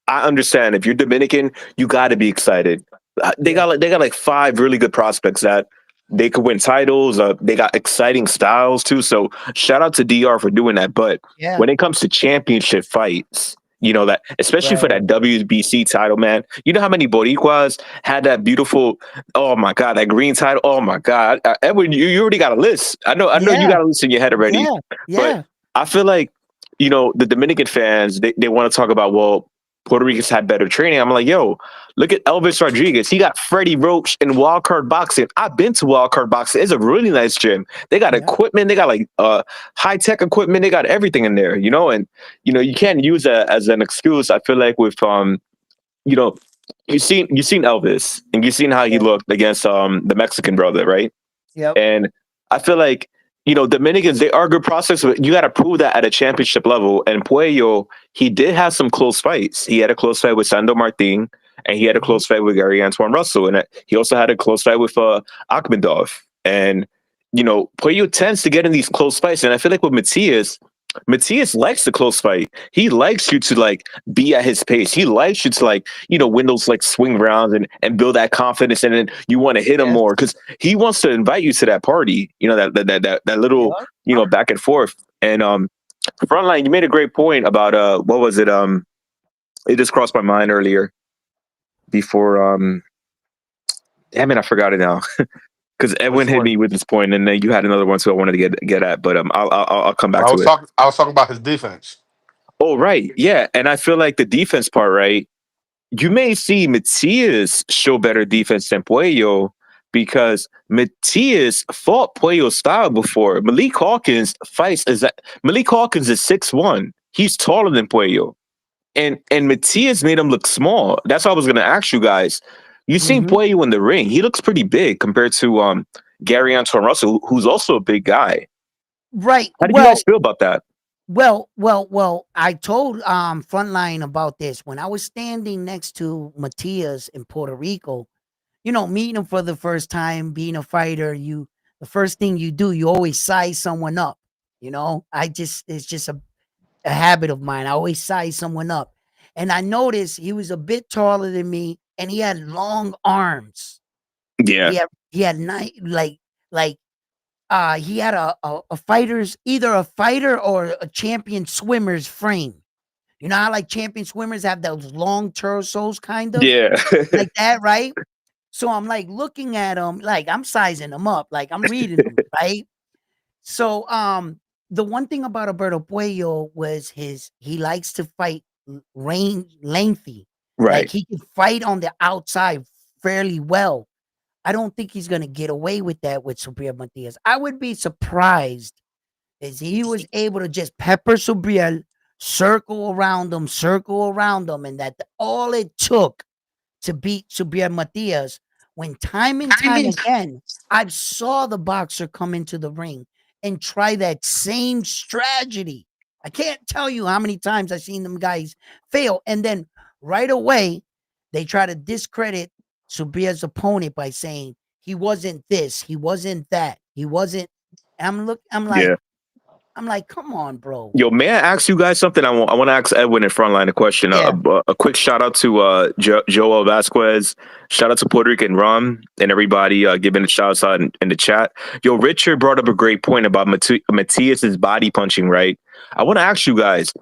I understand if you're Dominican, you got to be excited. Yeah. They got like five really good prospects that they could win titles. They got exciting styles too. So shout out to DR for doing that. But Yeah. when it comes to championship fights, you know that especially for that Bro. WBC title, man. You know how many Boricuas had that beautiful. Oh my God, that green title. Oh my God, Edwin, you already got a list. I know you Yeah. got a list in your head already. Yeah. But Yeah. I feel like the Dominican fans they want to talk about well Puerto Ricans had better training. I'm like, yo, look at Elvis Rodriguez. He got Freddie Roach in wildcard boxing. I've been to wildcard boxing. It's a really nice gym. They got Yeah. equipment. They got like high tech equipment. They got everything in there, and you can't use that as an excuse. I feel like with you know, you seen Elvis and you seen how he Yeah. looked against the Mexican brother, right? Yep. And I feel like, Dominicans, they are good prospects, but you got to prove that at a championship level. And Puello, he did have some close fights. He had a close fight with Sando Martin, and he had a Mhm. close fight with Gary Antoine Russell. And he also had a close fight with Akhmedov. And, Puello tends to get in these close fights. And I feel like with Matias likes the close fight. He likes you to like be at his pace. He likes you to like, win those like swing rounds and build that confidence. And then you want to hit him Yes. more because he wants to invite you to that party, that little, Yep. back and forth. And Frontline, you made a great point about what was it? It just crossed my mind earlier before damn it, I forgot it now. Because Edwin Which hit one? me with this point, and then you had another one too I wanted to get at, but I'll come back to it. I was talking about his defense. Oh, right. Yeah. And I feel like the defense part, right? You may see Matias show better defense than Puello because Matias fought Puello's style before. Malik Hawkins is 6'1". He's taller than Puello. And Matias made him look small. That's what I was gonna ask you guys. You seen Mhm. Puello in the ring. He looks pretty big compared to Gary Antoine Russell, who's also a big guy. Right. How did you guys feel about that? Well, I told Frontline about this when I was standing next to Matias in Puerto Rico. Meeting him for the first time, being a fighter, the first thing you do, you always size someone up. It's just a habit of mine. I always size someone up. And I noticed he was a bit taller than me and he had long arms. Yeah. He had like he had a fighter's either a fighter or a champion swimmer's frame. You know how like champion swimmers have those long torsos, kind of Yeah. like that, right? So I'm like looking at him, like I'm sizing him up, like I'm reading him, right? So the one thing about Alberto Puello was he likes to fight range lengthy. Like Right. he can fight on the outside fairly well. I don't think he's gonna get away with that with Subriel Matias. I would be surprised if he was able to just pepper Subriel, circle around him, and that all it took to beat Subriel Matias when time and time again I've saw the boxer come into the ring and try that same strategy. I can't tell you how many times I've seen them guys fail, and then right away they try to discredit Subriel's opponent by saying he wasn't this, he wasn't that, he wasn't. Yeah. I'm like, come on, bro. Yo, may I ask you guys something? I want to ask Edwin in Frontline a question. Yeah, A quick shout out to Joel Vasquez. Shout out to Puerto Rican Rum and everybody giving a shout out in the chat. Yo, Richard brought up a great point about Matias's body punching, right? I want to ask you guys.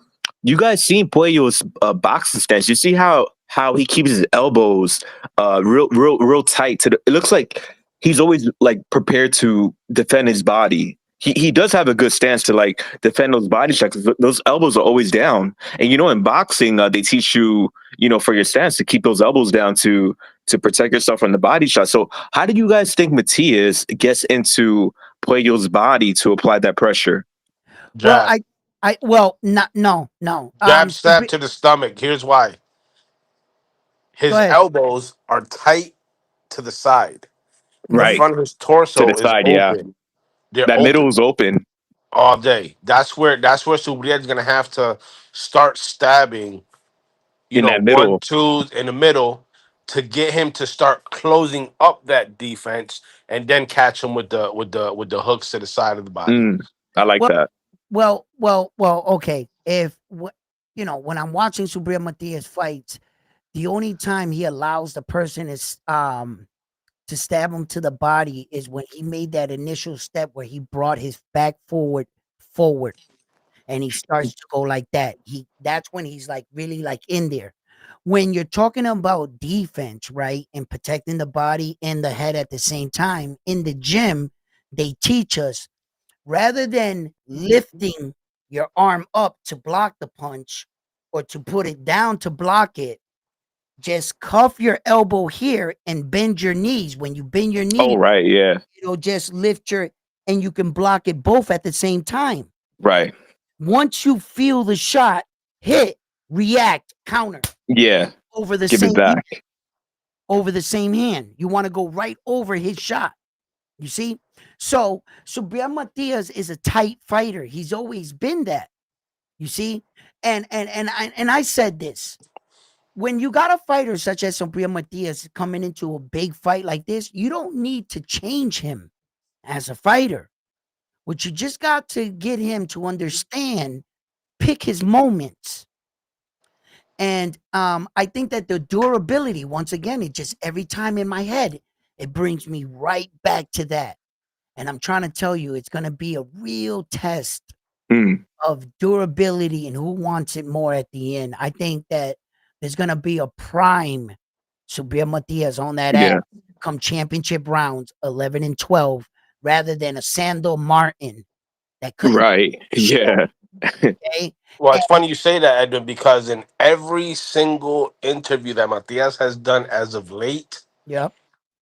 You guys seen Puello's boxing stance? You see how he keeps his elbows real tight to the. It looks like he's always like prepared to defend his body. He does have a good stance to like defend those body checks. Those elbows are always down, and in boxing they teach you for your stance to keep those elbows down to protect yourself from the body shot. So how do you guys think Matias gets into Puello's body to apply that pressure? Well, Jab. not no, no. Jab stab to the stomach. Here's why. Go His ahead. elbows are tight to the side. The Hmm. Right. front of his To the torso is side, yeah. open. They're That middle open is open. all day. That's where Subriel is gonna have to start stabbing, In that one, middle. twos in the middle to get him to start closing up that defense and then catch him with the hooks to the side of the body. Mm, I like Well, that. well. Okay. When I'm watching Subriel Matias fights, the only time he allows the person is to stab him to the body is when he made that initial step where he brought his back forward, and he starts to go like that. That's when he's like really like in there. When you're talking about defense, right, and protecting the body and the head at the same time in the gym, they teach us rather than lifting your arm up to block the punch or to put it down to block it, just cuff your elbow here and bend your knees. When you bend your Oh, knee, right. Yeah. just lift your, and you can block it both at the same time. Right. Once you feel the shot hit, react, counter Yeah. over the Give it same back. over the same hand. You want to go right over his shot. You see? So Brian Matias is a tight fighter. He's always been that. You see? And I said this. When you got a fighter such as Subriel Matias coming into a big fight like this, you don't need to change him as a fighter. What you just got to get him to understand, pick his moments. And I think that the durability, once again, it just every time in my head, it brings me right back to that. And I'm trying to tell you, it's going to be a real test Mm, of durability and who wants it more at the end. I think that there's going to be a prime Subriel Matias on that ass yeah. come championship rounds 11 and 12 rather than a Sandor Martin that couldn't Right. show. Yeah. Okay. Well, And, it's funny you say that, Edwin, because in every single interview that Matias has done as of late, yep.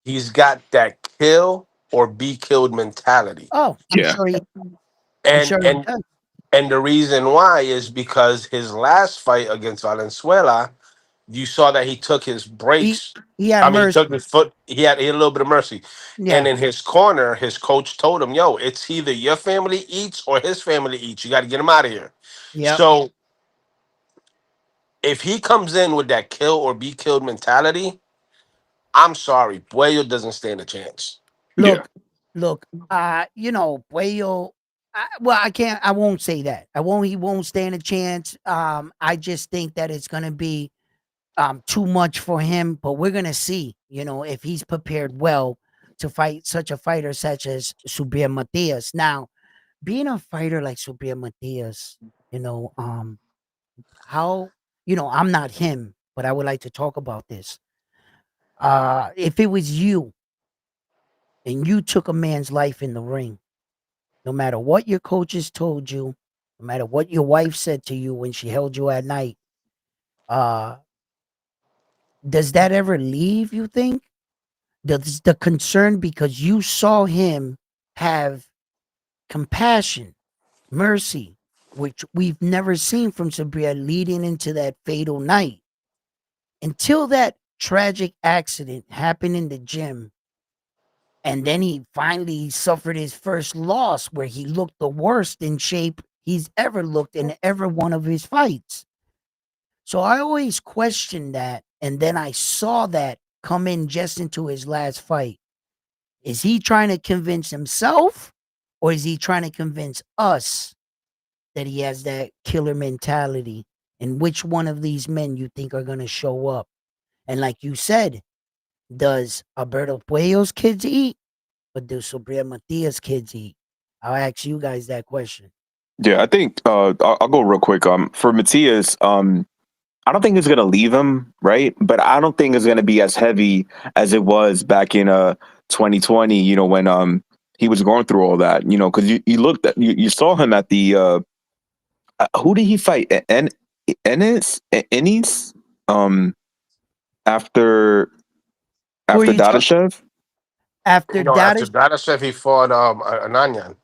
he's got that kill or be killed mentality. Oh, Yeah. I'm And sure he and does. and the reason why is because his last fight against Valenzuela, you saw that he took his He breaks. he had I mean, he took mercy. his foot. He had a little bit of mercy, and Yeah. in his corner, his coach told him, "Yo, it's either your family eats or his family eats. You got to get him out of here." Yep. So if he comes in with that kill or be killed mentality, I'm sorry, Puello doesn't stand a chance. Yeah. Look, look, Puello, I can't, I won't say that. He won't stand a chance. I just think that it's going to be too much for him, but we're going to see, if he's prepared well to fight such a fighter such as Subriel Matias. Now, being a fighter like Subriel Matias, you know, um, how, I'm not him, but I would like to talk about this. If it was you and you took a man's life in the ring, no matter what your coaches told you, no matter what your wife said to you when she held you at night, uh, does that ever leave, you think? Does the concern because you saw him have compassion, mercy, which we've never seen from Sabria leading into that fatal night until that tragic accident happened in the gym. And then he finally suffered his first loss where he looked the worst in shape he's ever looked in ever one of his fights. So I always questioned that. And then I saw that come in just into his last fight. Is he trying to convince himself or is he trying to convince us that he has that killer mentality? And which one of these men you think are going to show up? And like you said, does Alberto Puello's kids eat? But do Subriel Matias kids eat? I'll ask you guys that question. Yeah. I think I'll go real quick. For Matias, I don't think it's gonna leave him, right? But I don't think it's gonna be as heavy as it was back in 2020, when he was going through all that, because you looked at you saw him at the who did he fight? Ennis? After Who are After you talking Dadashev? after No, that after is Dadashev, he fought Ananyan.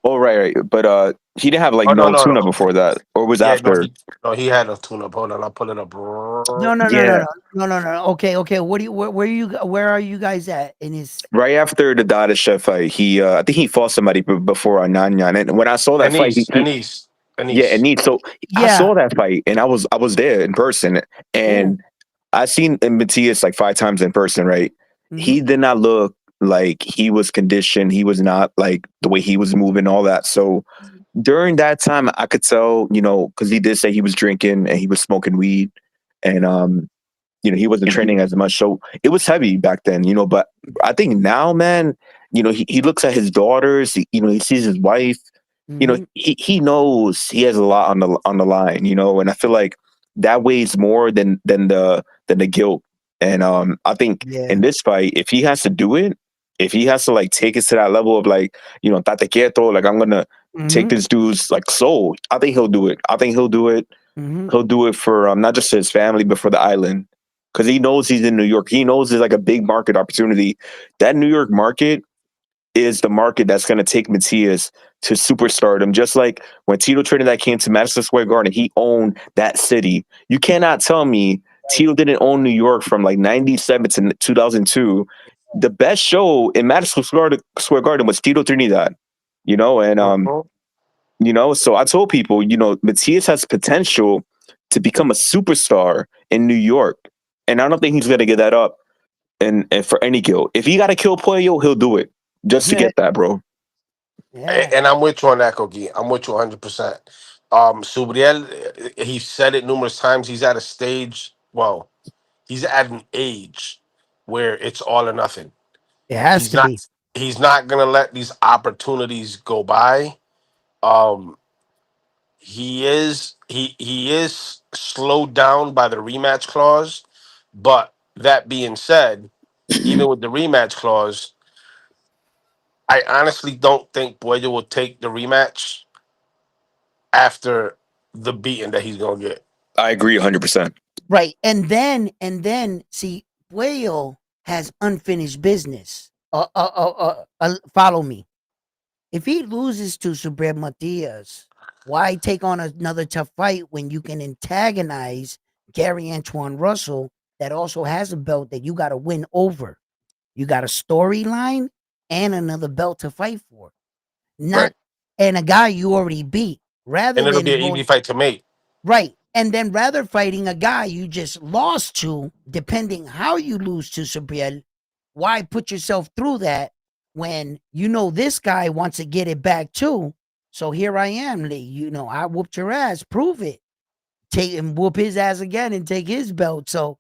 Oh, right. But he didn't have like Oh no, no no, tuna no. before that, or was Yeah, no, after. he had a tune-up. Hold on, I'll pull it up. no, no, no, no, Yeah, no, no, no, no. Okay, okay. What do you where are you guys at in his right after the Dadashev fight, he I think he fought somebody before Ananyan, and when I saw that fight, Anise, Anise, yeah, and Anise. he so I Yeah. saw that fight, and I was there in person, Oh. and I seen Matias like 5 times in person. Right, he Mhm. did not look like he was conditioned. He was not like the way he was moving, all that. So during that time, I could tell, because he did say he was drinking and he was smoking weed, and he wasn't training as much. So it was heavy back then, but I think now, man, he looks at his daughters, he sees his wife, Mhm. he knows he has a lot on the line, and I feel like that weighs more than the guilt. And I think in Yeah. this fight, if he has to do it, if he has to like take it to that level of like, tate quieto, like I'm gonna take Mhm. this dude's like soul, I think he'll do it. I think he'll do it. Mhm. He'll do it for not just his family, but for the island, because he knows he's in New York. He knows there's like a big market opportunity. That New York market is the market that's going to take Matias to superstardom. Just like when Tito Trinidad came to Madison Square Garden, he owned that city. You cannot tell me Tito didn't own New York from like 97 to 2002. The best show in Madison Square Garden was Tito Trinidad, and Mhm. so I told people, Matias has potential to become a superstar in New York. And I don't think he's going to get that up and for any kill. If he got to kill Puello, he'll do it just to get that, bro. Yeah. And I'm with you on that, Kogi. I'm with you 100%. Subriel, he said it numerous times. He's at a stage. Well, he's at an age where it's all or nothing. It has He's to not. be. He's not gonna let these opportunities go by. Um, he is slowed down by the rematch clause, but that being said, even with the rematch clause, I honestly don't think Puello will take the rematch after the beating that he's gonna get. I agree 100%. Right. And then see, Puello has unfinished business. Follow me. If he loses to Subriel Matias, why take on another tough fight when you can antagonize Gary Antoine Russell that also has a belt that you got to win over? You got a storyline and another belt to fight for. Right, Not and a guy you already beat rather and it'll be than an easy going fight to make. right. And then rather fighting a guy you just lost to, depending how you lose to Subriel, why put yourself through that when you know this guy wants to get it back too? So here I am, Lee. I whooped your ass. Prove it. Take and whoop his ass again and take his belt. So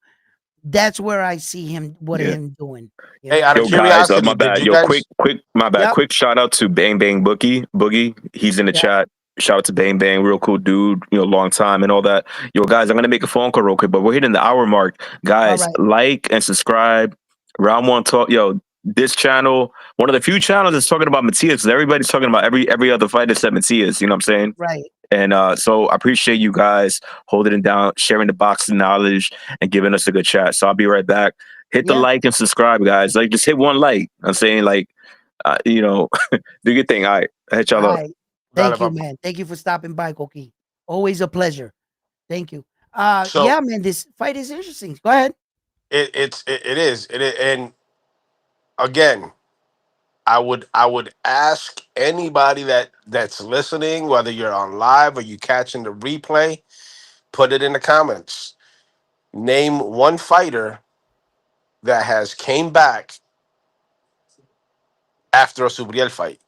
that's where I see him. What Yeah. him doing? You Hey, know. out of Yo, guys, my curiosity, did bad. you Yo, quick, guys? quick, my bad. Yep. Quick shout out to Bang Bang Boogie. He's in the Yep. chat. Shout out to Bang Bang, real cool dude, long time and all that. Yo, guys, I'm gonna make a phone call real quick, but we're hitting the hour mark. All Guys, right. like and subscribe. Round one talk. Yo, this channel, one of the few channels that's talking about Matias. Everybody's talking about every other fight except Matias. You know what I'm saying? Right. And so I appreciate you guys holding it down, sharing the box of knowledge, and giving us a good chat. So I'll be right back. Hit the Yeah. like and subscribe, guys. Like, just hit one like. I'm saying, like, do your thing. All right. I hit All y'all up. right. Dale, Thank you, papi. man. Thank you for stopping by, Koki. Always a pleasure. Thank you. So Yeah, man, this fight is interesting. Go ahead. it is and again, I would ask anybody that's listening, whether you're on live or you catching the replay, put it in the comments. Name one fighter that has came back after a Subriel fight.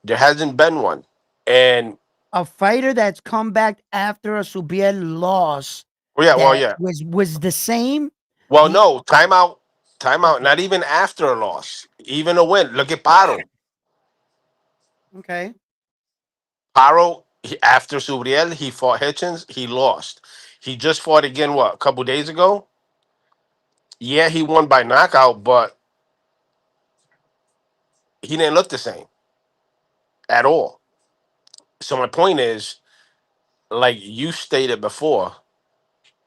There hasn't been one. And A fighter that's come back after a Subiel loss well, yeah, well, that yeah. was the same. Well, The no, timeout, timeout. okay, Not even after a loss, even a win. Look at Paro. okay, Paro after Subriel, he fought Hitchens. He lost. He just fought again. What, a couple days ago? Yeah, he won by knockout, but he didn't look the same at all. So my point is, like you stated before,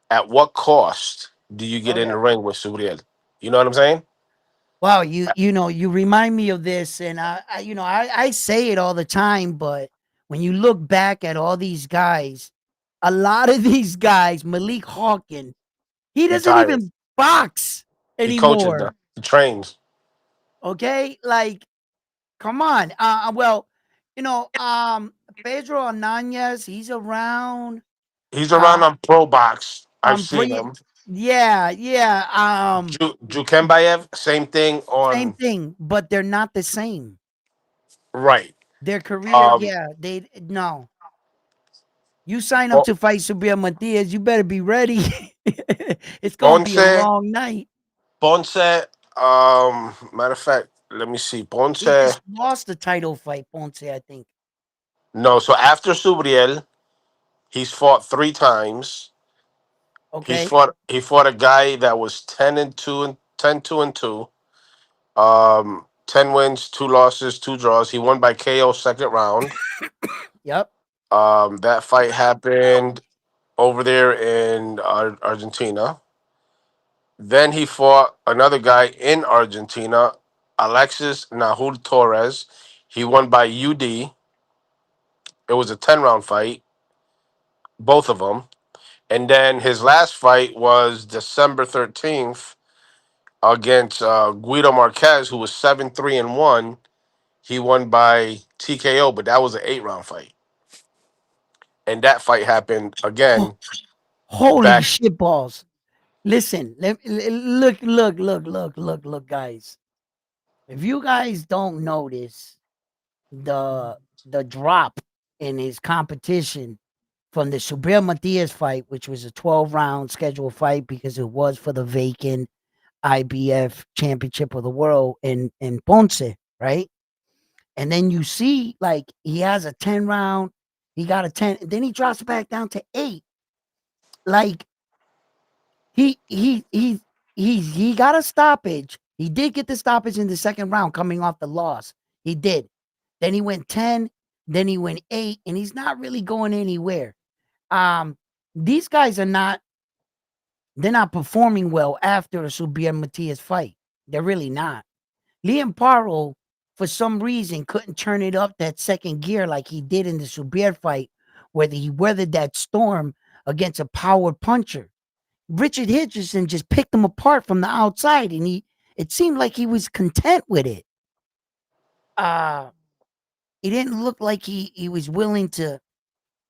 at what cost do you get oh in yeah, the ring with Subriel? You know what I'm saying? Wow, you remind me of this, and I say it all the time, but when you look back at all these guys, a lot of these guys, Malik Hawkins, he doesn't Retired. even box He coaches anymore. now. He trains. Okay, like come on. Well, you know, Pedro Ananias, he's around. He's Uh, around on Pro Box. I've seen Bria, him. yeah, yeah. Jukembayev, same thing Same on thing, but they're not the same. right. Their career, Um, yeah, they no. You sign up Bo- to fight Subriel Matias, you better be ready. It's gonna be a Ponce, long night. Ponce. Matter of fact, let me see. He Ponce. just lost the title fight, Ponce, I think. No, so after Subriel, he's fought three times. Okay. He fought a guy that was 10-2 and 10-2 and 2. 10 wins, 2 losses, 2 draws. He won by KO second round. Yep. That fight happened over there in Argentina. Then he fought another guy in Argentina, Alexis Nahul Torres. He won by UD. It was a 10 round fight, both of them. And then his last fight was December 13th against Guido Marquez, who was 7-3-1. He won by TKO, but that was an 8 round fight. And that fight happened Ho- again Holy back. shit balls. Listen, look, guys. If you guys don't notice the drop in his competition from the Subriel Matias fight, which was a 12-round scheduled fight because it was for the vacant IBF Championship of the World in Ponce, right? And then you see like he has a 10 round, he got a 10, then he drops back down to 8. Like he he he he got a stoppage. He did get the stoppage in the second round coming off the loss. He did. Then he went 10, then he went 8, and he's not really going anywhere. Um, these guys are not they're not performing well after a Subriel Matias fight. They're really not. Liam Paro, for some reason, couldn't turn it up that second gear like he did in the Subriel fight, where he weathered that storm against a power puncher. Richard Hitcherson just picked him apart from the outside, and it seemed like he was content with it. Uh he didn't look like he was willing to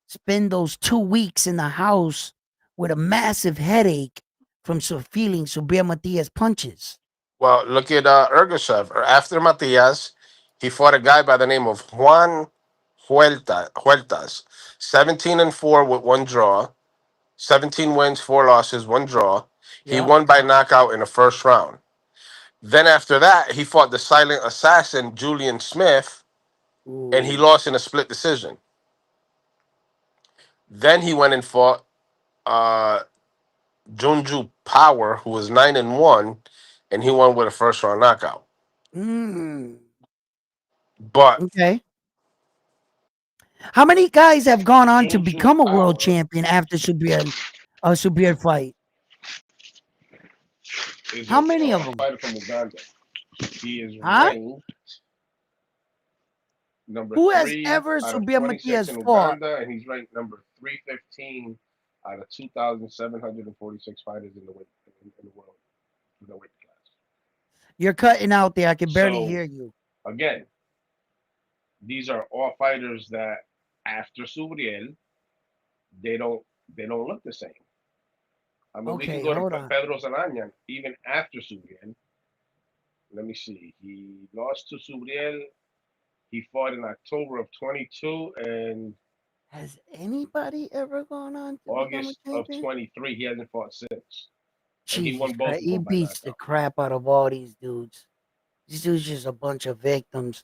spend those 2 weeks in the house with a massive headache from feeling Subriel Matias punches. Well, look at Ergashev. After Matias, he fought a guy by the name of Juan Huertas. 17-4 with 1 draw. 17 wins, 4 losses, 1 draw. He Yeah. won by knockout in the first round. Then after that, he fought the silent assassin Julian Smith, and he Ooh. lost in a split decision. Then he went and fought uh, Junju Power, who was 9-1, and he won with a first round knockout. Mm. But Okay. How many guys have gone on to Junju become a world Power champion after Subriel fight? is How a many of them? fighter from Uganda. He is Huh? ranked number Who has 3 ever out of Subriel 26 Matias in fought? Uganda, and he's ranked number 315 out of 2,746 fighters in the world in the weight class. You're cutting out there. I can barely So hear you. again, these are all fighters that after Subriel, they don't they don't look the same. I mean, we can Okay, go to hold on. Pedro Zananyan even after Subriel. Let me see. He lost to Subriel. He fought in October of 22 and Has anybody ever gone on to become a August of champion? 23. He hasn't fought since, and he Jesus won both Christ. of He them by beats the knockout. crap out of all these dudes. These dudes just a bunch of victims.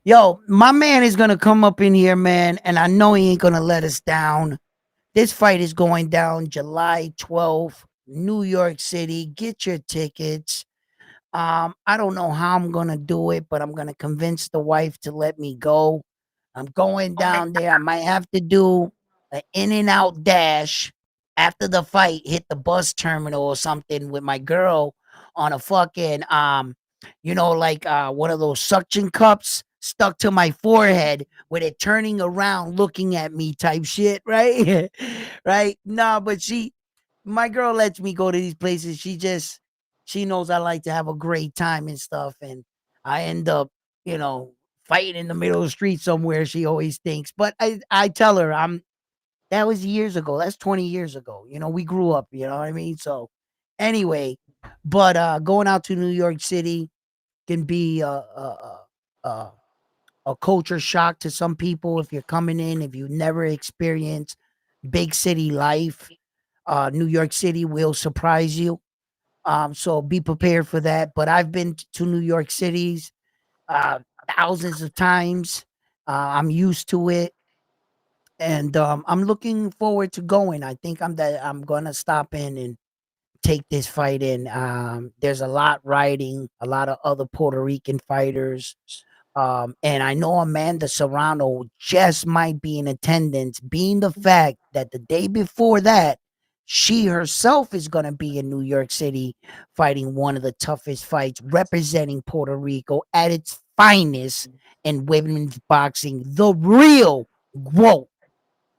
Yo, my man is gonna come up in here, man, and I know he ain't gonna let us down. This fight is going down July 12th, New York City. Get your tickets. I don't know how I'm gonna do it, but I'm gonna convince the wife to let me go. I'm going down there. I might have to do an in and out dash after the fight, hit the bus terminal or something with my girl, on a fucking like one of those suction cups stuck to my forehead with it turning around looking at me type shit, right? Right? No, but my girl lets me go to these places. She knows I like to have a great time and stuff, and I end up, you know, fighting in the middle of the street somewhere. She always thinks, but I tell her that was years ago. That's 20 years ago. You know, we grew up. You know what I mean? So anyway, but going out to New York City can be a a culture shock to some people if you're coming in, if you never experienced big city life. New York City will surprise you. So be prepared for that. But I've been to New York cities uh, thousands of times. I'm used to it, and I'm looking forward to going. I think I'm gonna stop in and take this fight in. There's a lot riding, a lot of other Puerto Rican fighters. And I know Amanda Serrano just might be in attendance, being the fact that the day before that, she herself is going to be in New York City fighting one of the toughest fights, representing Puerto Rico at its finest in women's boxing. The real GWOAT,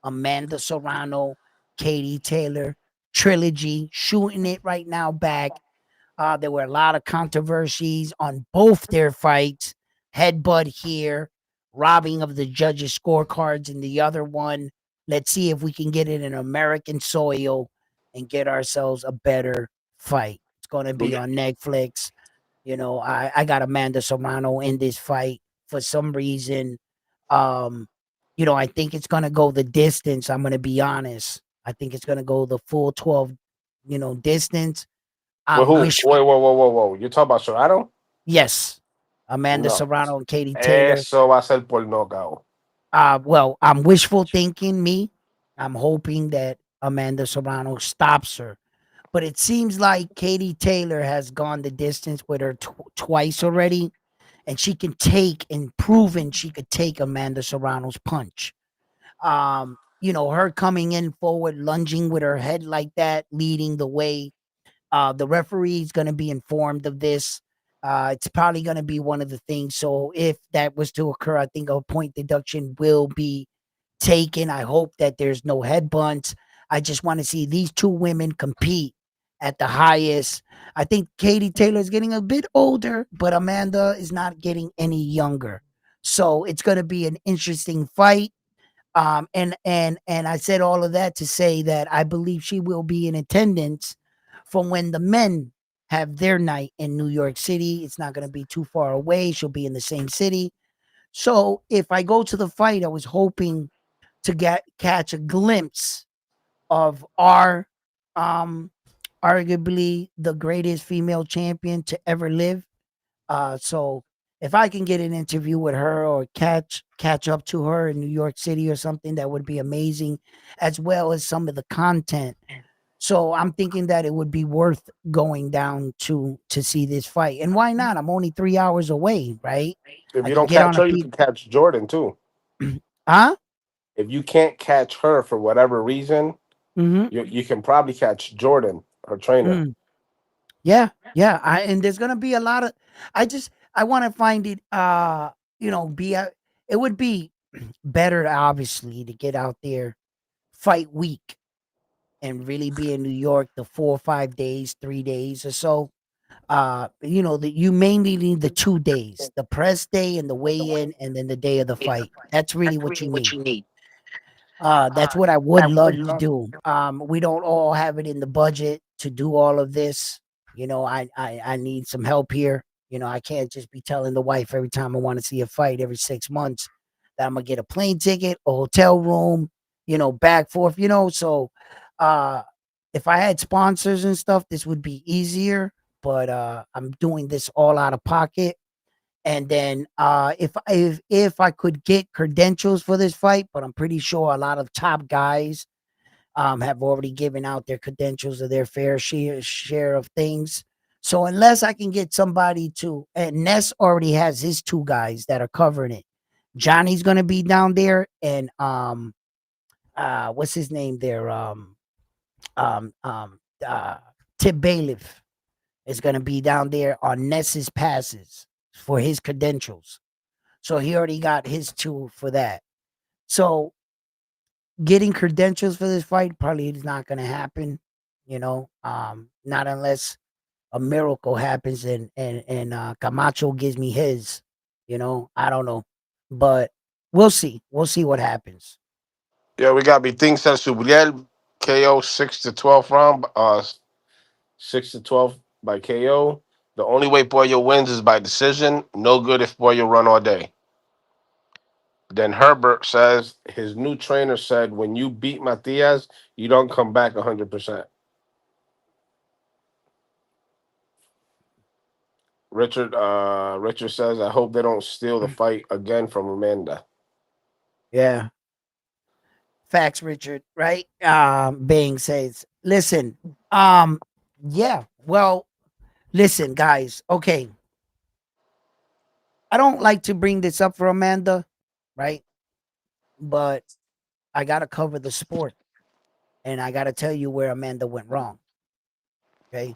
Amanda Serrano, Katie Taylor trilogy, shooting it right now back. There were a lot of controversies on both their fights. Headbutt here, robbing of the judges' scorecards in the other one. Let's see if we can get it in American soil and get ourselves a better fight. It's going to be on Netflix. You know, I got Amanda Serrano in this fight for some reason. Um, I think it's going to go the distance. I'm going to be honest. I think it's going to go the full 12, distance. Well, I'm who? wish Wait, whoa, whoa, whoa, whoa! You talking about Serrano? Yes, Amanda No. Serrano and Katie Taylor. Eso va a ser por knockout. Well, I'm wishful thinking. I'm hoping that Amanda Serrano stops her, but it seems like Katie Taylor has gone the distance with her twice already, and she can take and proven she could take Amanda Serrano's punch. Her coming in forward, lunging with her head like that, leading the way. The referee is going to be informed of this. It's probably going to be one of the things. So if that was to occur, I think a point deduction will be taken. I hope that there's no headbutts. I just want to see these two women compete at the highest. I think Katie Taylor is getting a bit older, but Amanda is not getting any younger. So it's going to be an interesting fight. And I said all of that to say that I believe she will be in attendance from when the men have their night in New York City. It's not going to be too far away. She'll be in the same city. So if I go to the fight, I was hoping to catch a glimpse of our um arguably the greatest female champion to ever live. So if I can get an interview with her or catch up to her in New York City or something, that would be amazing, as well as some of the content. So I'm thinking that it would be worth going down to see this fight. And why not? I'm only 3 hours away, right? If I you can don't get catch on a her, you can catch Jordan too. huh? If you can't catch her for whatever reason, Mm-hmm. you can probably catch Jordan, her trainer. Mm. Yeah, yeah. And there's gonna be a lot of. I want to find it. Be a. It would be better, obviously, to get out there, fight week, and really be in New York the 4 or 5 days, 3 days or so. That you mainly need the 2 days, the press day and the weigh in, and then the day of the fight. That's really what you need. That's what I would love to do. We don't all have it in the budget to do all of this. I need some help here. I can't just be telling the wife every time I want to see a fight every 6 months that I'm gonna get a plane ticket, a hotel room, back forth. So, uh, if I had sponsors and stuff, this would be easier. But I'm doing this all out of pocket. And then if I could get credentials for this fight, but I'm pretty sure a lot of top guys have already given out their credentials of their fair share of things. So unless I can get somebody to, and Ness already has his two guys that are covering it. Johnny's gonna be down there, and what's his name there? Um, uh, Tip Bailiff. is going to be down there on Ness's passes for his credentials. So he already got his two for that. So getting credentials for this fight probably is not going to happen, not unless a miracle happens and Camacho gives me his, I don't know. But we'll see. We'll see what happens. Yeah, we got Biting Subriel KO 6 to 12 round. 6 to 12 by KO. The only way Puello wins is by decision. No good if Puello run all day. Then Herbert says his new trainer said when you beat Matias, you don't come back 100%. Richard says, I hope they don't steal the fight again from Amanda. Yeah. Facts, Richard, right? Bing says, listen, yeah, well, listen, guys, okay. I don't like to bring this up for Amanda, right? But I gotta cover the sport. And I gotta tell you where Amanda went wrong. Okay.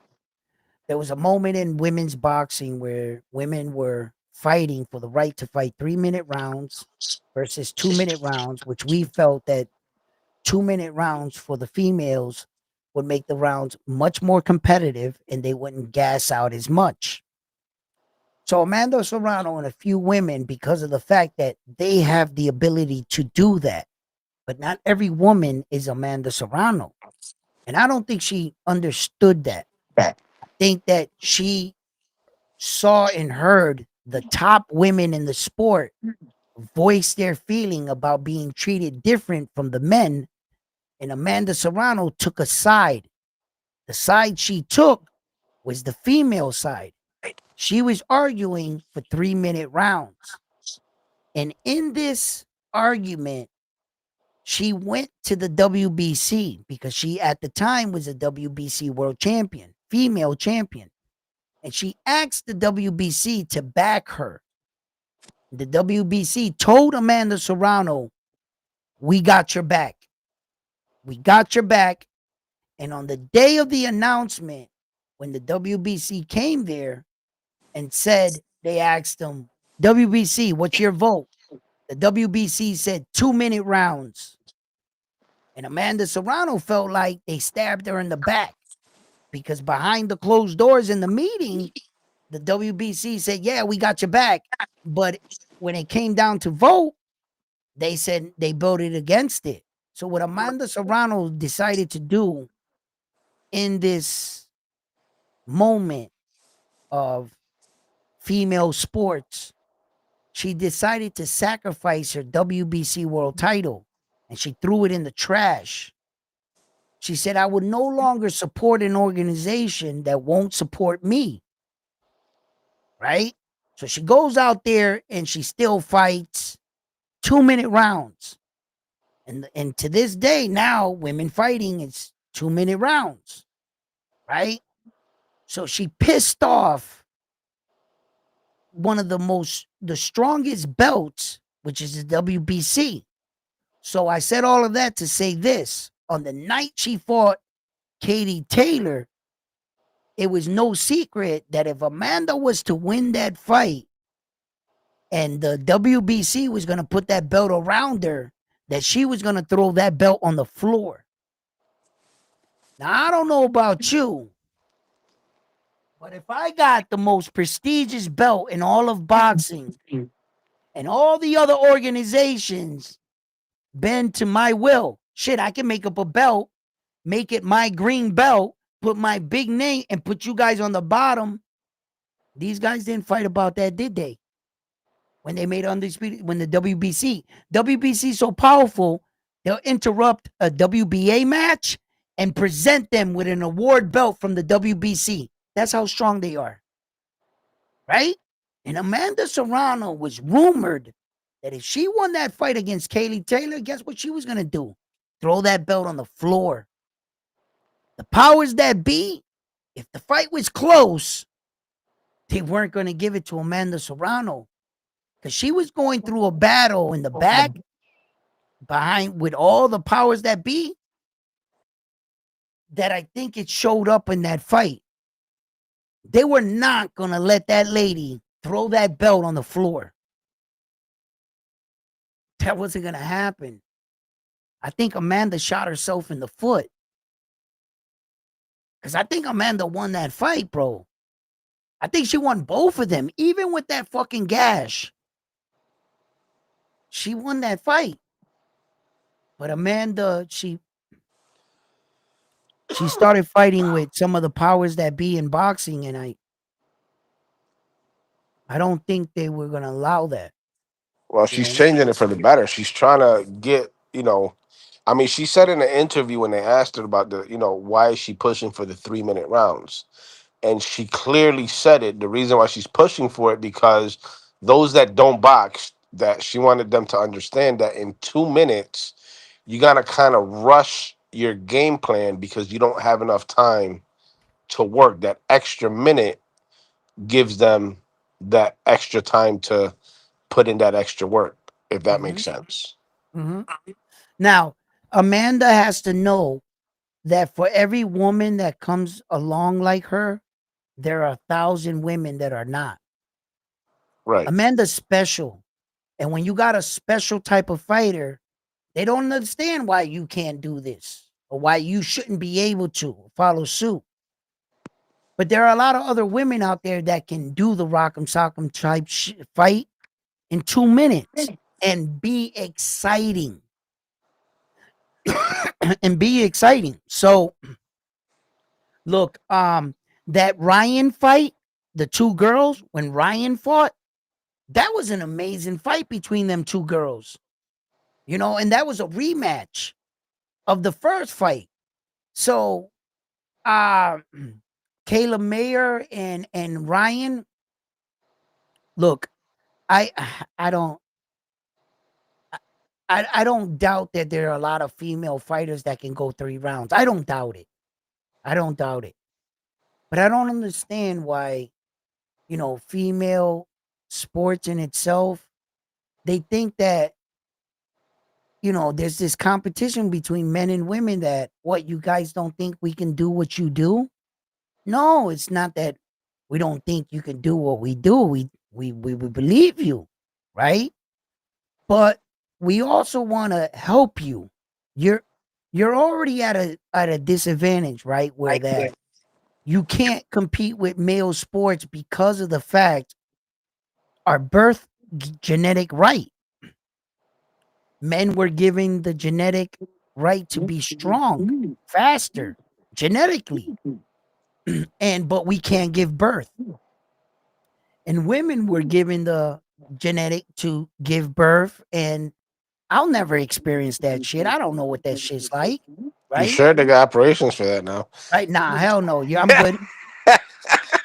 There was a moment in women's boxing where women were fighting for the right to fight 3-minute rounds versus 2-minute rounds, which we felt that 2-minute rounds for the females would make the rounds much more competitive and they wouldn't gas out as much. So Amanda Serrano and a few women, because of the fact that they have the ability to do that, but not every woman is Amanda Serrano. And I don't think she understood that. I think that she saw and heard the top women in the sport voice their feeling about being treated different from the men. And Amanda Serrano took a side. The side she took was the female side. She was arguing for 3-minute rounds. And in this argument, she went to the WBC because she at the time was a WBC world champion, female champion. And she asked the WBC to back her. The WBC told Amanda Serrano, we got your back. We got your back. And on the day of the announcement, when the WBC came there and said, they asked them, WBC, what's your vote? The WBC said 2-minute rounds. And Amanda Serrano felt like they stabbed her in the back because behind the closed doors in the meeting, the WBC said, yeah, we got your back. But when it came down to vote, they said they voted against it. So what Amanda Serrano decided to do in this moment of female sports, she decided to sacrifice her WBC world title and she threw it in the trash. She said, I would no longer support an organization that won't support me. Right? So she goes out there and she still fights 2-minute rounds. And to this day, now women fighting, it's 2-minute rounds. Right? So she pissed off one of the strongest belts, which is the WBC. So I said all of that to say this. On the night she fought Katie Taylor, it was no secret that if Amanda was to win that fight and the WBC was going to put that belt around her, that she was going to throw that belt on the floor. Now, I don't know about you, but if I got the most prestigious belt in all of boxing and all the other organizations bend to my will, shit, I can make up a belt, make it my green belt, put my big name, and put you guys on the bottom. These guys didn't fight about that, did they? When they made Undisputed, when the WBC so powerful, they'll interrupt a WBA match and present them with an award belt from the WBC. That's how strong they are. Right? And Amanda Serrano was rumored that if she won that fight against Kaylee Taylor, guess what she was going to do? Throw that belt on the floor. The powers that be, if the fight was close, they weren't going to give it to Amanda Serrano because she was going through a battle in the back behind with all the powers that be that I think it showed up in that fight. They were not gonna let that lady throw that belt on the floor. That wasn't gonna happen. I think Amanda shot herself in the foot. Because I think Amanda won that fight, bro. I think she won both of them, even with that fucking gash. She won that fight. But Amanda, she started fighting with some of the powers that be in boxing, and I don't think they were gonna allow that. Well, You she's know. changing it for the better. She's trying to get, I mean, she said in an interview when they asked her about why is she pushing for the 3 minute rounds? And she clearly said it. The reason why she's pushing for it because those that don't box, that she wanted them to understand that in 2 minutes, you gotta kind of rush your game plan because you don't have enough time to work. That extra minute gives them that extra time to put in that extra work, if that Mm-hmm. makes sense. Mm-hmm. Now, Amanda has to know that for every woman that comes along like her, there are 1,000 women that are not. Right. Amanda's special. And when you got a special type of fighter, they don't understand why you can't do this or why you shouldn't be able to follow suit. But there are a lot of other women out there that can do the rock'em sock'em type fight in 2 minutes and be exciting. And be exciting. So look, that Ryan fight, the two girls, when Ryan fought, that was an amazing fight between them two girls. And that was a rematch of the first fight. So uh Kayla Mayer and Ryan, look, I I don't I don't doubt that there are a lot of female fighters that can go 3 rounds. I don't doubt it. I don't doubt it. But I don't understand why, female sports in itself, they think that, there's this competition between men and women that what you guys don't think we can do what you do? No, it's not that we don't think you can do what we do. We believe you, right? But we also want to help you. You're you're already at a disadvantage, right? Where that you can't compete with male sports because of the fact our birth genetic right. Men were given the genetic right to be strong, faster, genetically, and but we can't give birth. And women were given the genetic to give birth, and I'll never experience that shit. I don't know what that shit's like, You right? sure they got operations for that now? Right? Nah, hell no. Yeah, I'm good.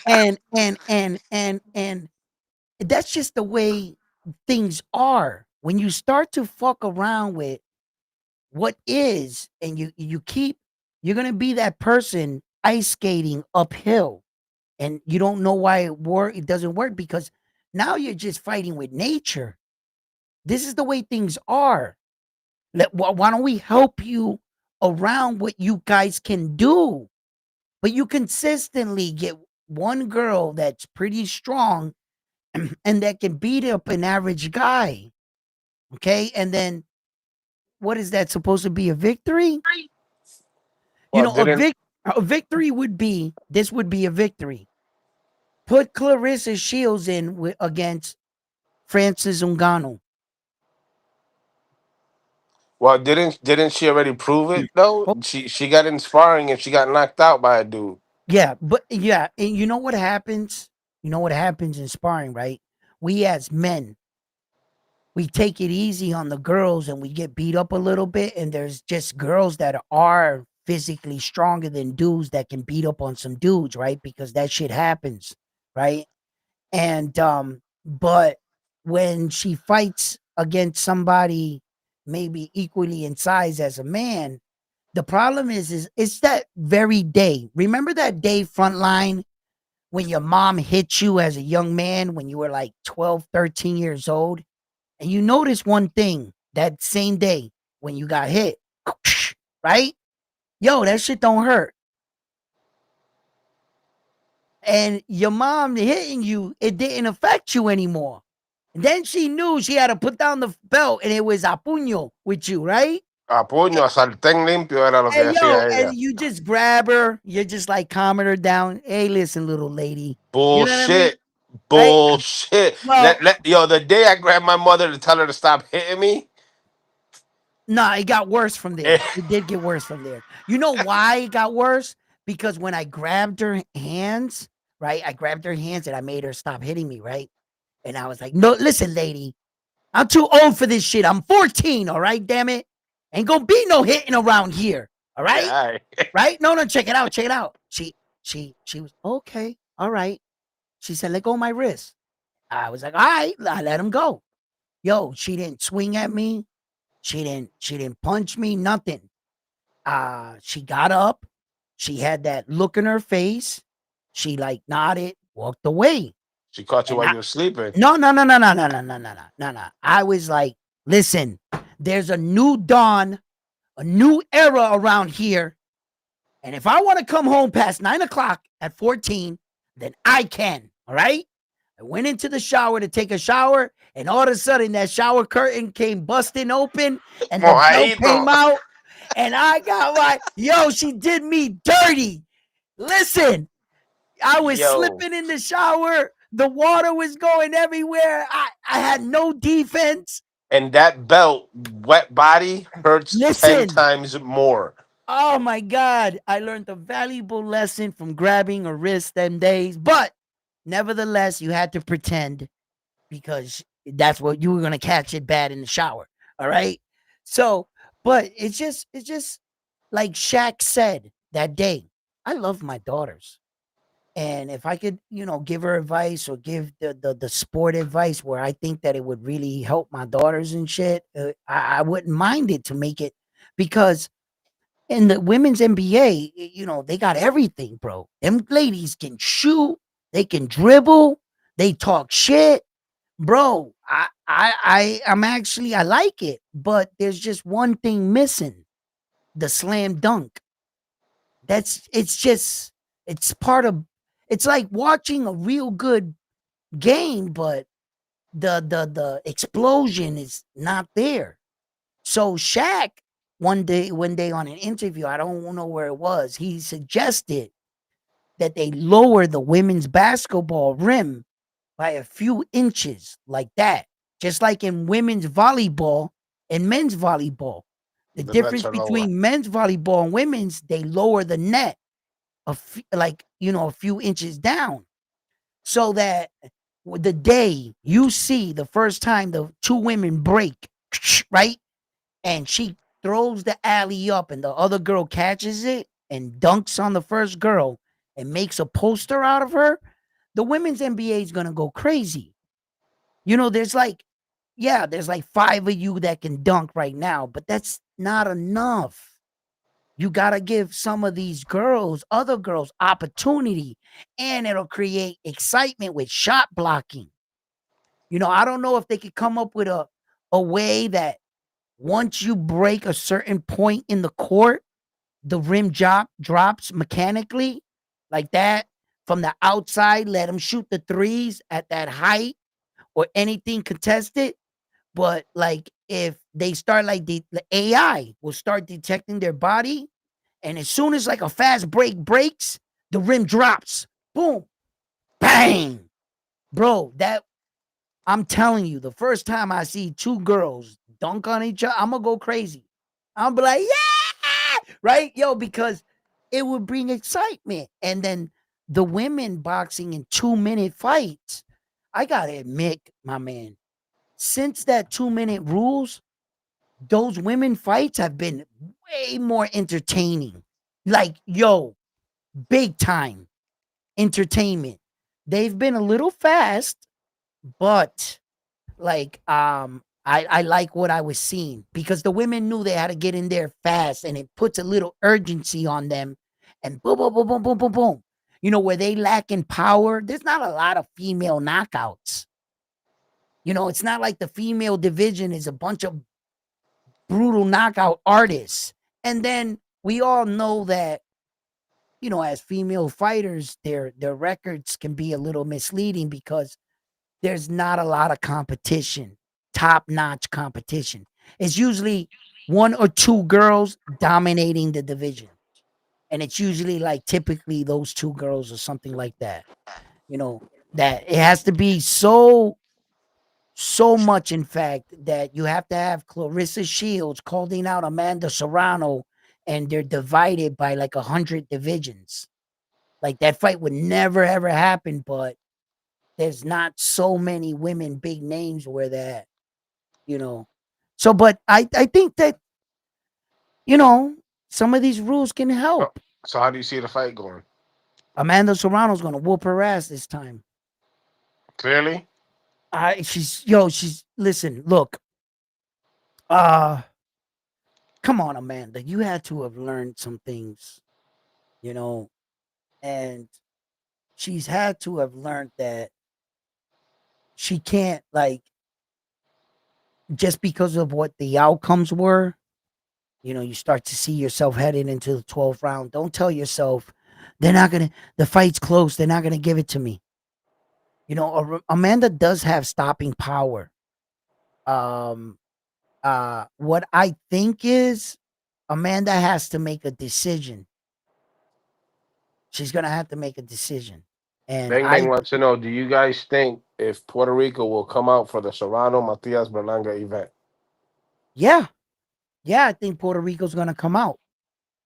And that's just the way things are. When you start to fuck around with what is, and you're gonna be that person ice skating uphill, and you don't know why it doesn't work because now you're just fighting with nature. This is the way things are. Why don't we help you around what you guys can do? But you consistently get one girl that's pretty strong and that can beat up an average guy. Okay. And then what is that supposed to be, a victory? You Well, know, didn't a victory would be this would be a victory. Put Clarissa Shields in against Francis Ngannou. didn't she already prove it though? Oh, She got in sparring and she got knocked out by a dude. yeah, but yeah, and you know what happens? You know what happens in sparring, right? We as men, we take it easy on the girls and we get beat up a little bit, and there's just girls that are physically stronger than dudes that can beat up on some dudes, right? Because that shit happens, right? And but when she fights against somebody maybe equally in size as a man, the problem is it's that very day. Remember that day, Frontline, when your mom hit you as a young man when you were like 12, 13 years old? And you notice one thing that same day when you got hit, right? Yo, that shit don't hurt. and your mom hitting you, it didn't affect you anymore. And then she knew she had to put down the belt, and it was a puño with you, right? A puño, a sartén limpio era lo que And yo, hacía and ella. you just grab her, you're just like calming her down. Hey, listen, little lady. You know what I mean? Bullshit. Right? Bullshit. Well, Yo, the day I grabbed my mother to tell her to stop hitting me, no, it got worse from eh, there. It did get worse from there. You know why it got worse? Because when I grabbed her hands, right? I grabbed her hands and I made her stop hitting me, right? And I was like, no, listen, lady, I'm too old for this shit. I'm 14, all right, damn it. Ain't gonna be no hitting around here. All right? yeah, Right? No, check it out, check it out. She was okay, all right. She said, let go of my wrist. I was like, all right, I let him go. Yo, she didn't swing at me. She didn't punch me, nothing. She got up. She had that look in her face. She like nodded, walked away. she caught you And while I you were sleeping. no, no, no, no, no, no, no, no, no, no, no, no. I was like, listen, there's a new dawn, a new era around here. And if I want to come home past 9 o'clock at 14, then I can. All right. I went into the shower to take a shower, and all of a sudden that shower curtain came busting open and the belt Mojadito. came out. And I got my yo, she did me dirty. Listen, I was Yo. slipping in the shower. The water was going everywhere. I had no defense. And that belt, wet body, hurts 10 Listen, times more. oh my God. I learned a valuable lesson from grabbing a wrist them days. But nevertheless, you had to pretend because that's what you were going to catch it bad in the shower. All right. So, but it's just like Shaq said that day. I love my daughters. And if I could, give her advice or give the sport advice where I think that it would really help my daughters and shit, I wouldn't mind it to make it because in the women's NBA, they got everything, bro. Them ladies can shoot, they can dribble, they talk shit, bro. I like it, but there's just one thing missing: the slam dunk. It's part of. It's like watching a real good game, but the explosion is not there. So Shaq one day on an interview, I don't know where it was, he suggested that they lower the women's basketball rim by a few inches like that. Just like in women's volleyball and men's volleyball. The The Nets difference are lower. between men's volleyball and women's, they lower the net a few inches down so that the day you see the first time the two women break, right? And she throws the alley up and the other girl catches it and dunks on the first girl and makes a poster out of her, the women's NBA is going to go crazy. There's like five of you that can dunk right now, but that's not enough. You got to give some of these girls, other girls, opportunity, and it'll create excitement with shot blocking. I don't know if they could come up with a way that once you break a certain point in the court, the rim drops mechanically like that from the outside. Let them shoot the threes at that height or anything contested. But like if they start like the AI will start detecting their body, and as soon as like a fast break breaks, the rim drops. Boom, bang, bro. That I'm telling you, the first time I see two girls dunk on each other, I'm gonna go crazy. I'll be like, yeah, right, yo, because it would bring excitement. And then the women boxing in 2-minute fights. I gotta admit, my man, since that 2-minute rules, those women fights have been way more entertaining. Like, yo, big time entertainment. They've been a little fast, but like I like what I was seeing because the women knew they had to get in there fast and it puts a little urgency on them and boom boom boom boom boom boom boom. Where they lack in power, there's not a lot of female knockouts. It's not like the female division is a bunch of brutal knockout artists. And then we all know that as female fighters, their records can be a little misleading because there's not a lot of competition, top notch competition. It's usually one or two girls dominating the division. And it's usually like typically those two girls or something like that. You know, that it has to be so much, in fact, that you have to have Clarissa Shields calling out Amanda Serrano, and they're divided by like 100 divisions. Like that fight would never ever happen, but there's not so many women big names where that, you know. So, but I think that, you know, some of these rules can Oh, help. so how do you see the fight going? Amanda Serrano's gonna whoop her ass this time. Clearly, She's listen, look, uh, come on, Amanda. You had to have learned some things, you know, and she's had to have learned that she can't, like, just because of what the outcomes were, you start to see yourself heading into the 12th round. Don't tell yourself they're not gonna the fight's close, they're not gonna give it to me. Amanda does have stopping power. Um what I think is Amanda has to make a decision. She's gonna have to make a decision. And Bang Bang wants to know: do you guys think if Puerto Rico will come out for the Serrano Matias Berlanga event? yeah, yeah, I think Puerto Rico's gonna come out.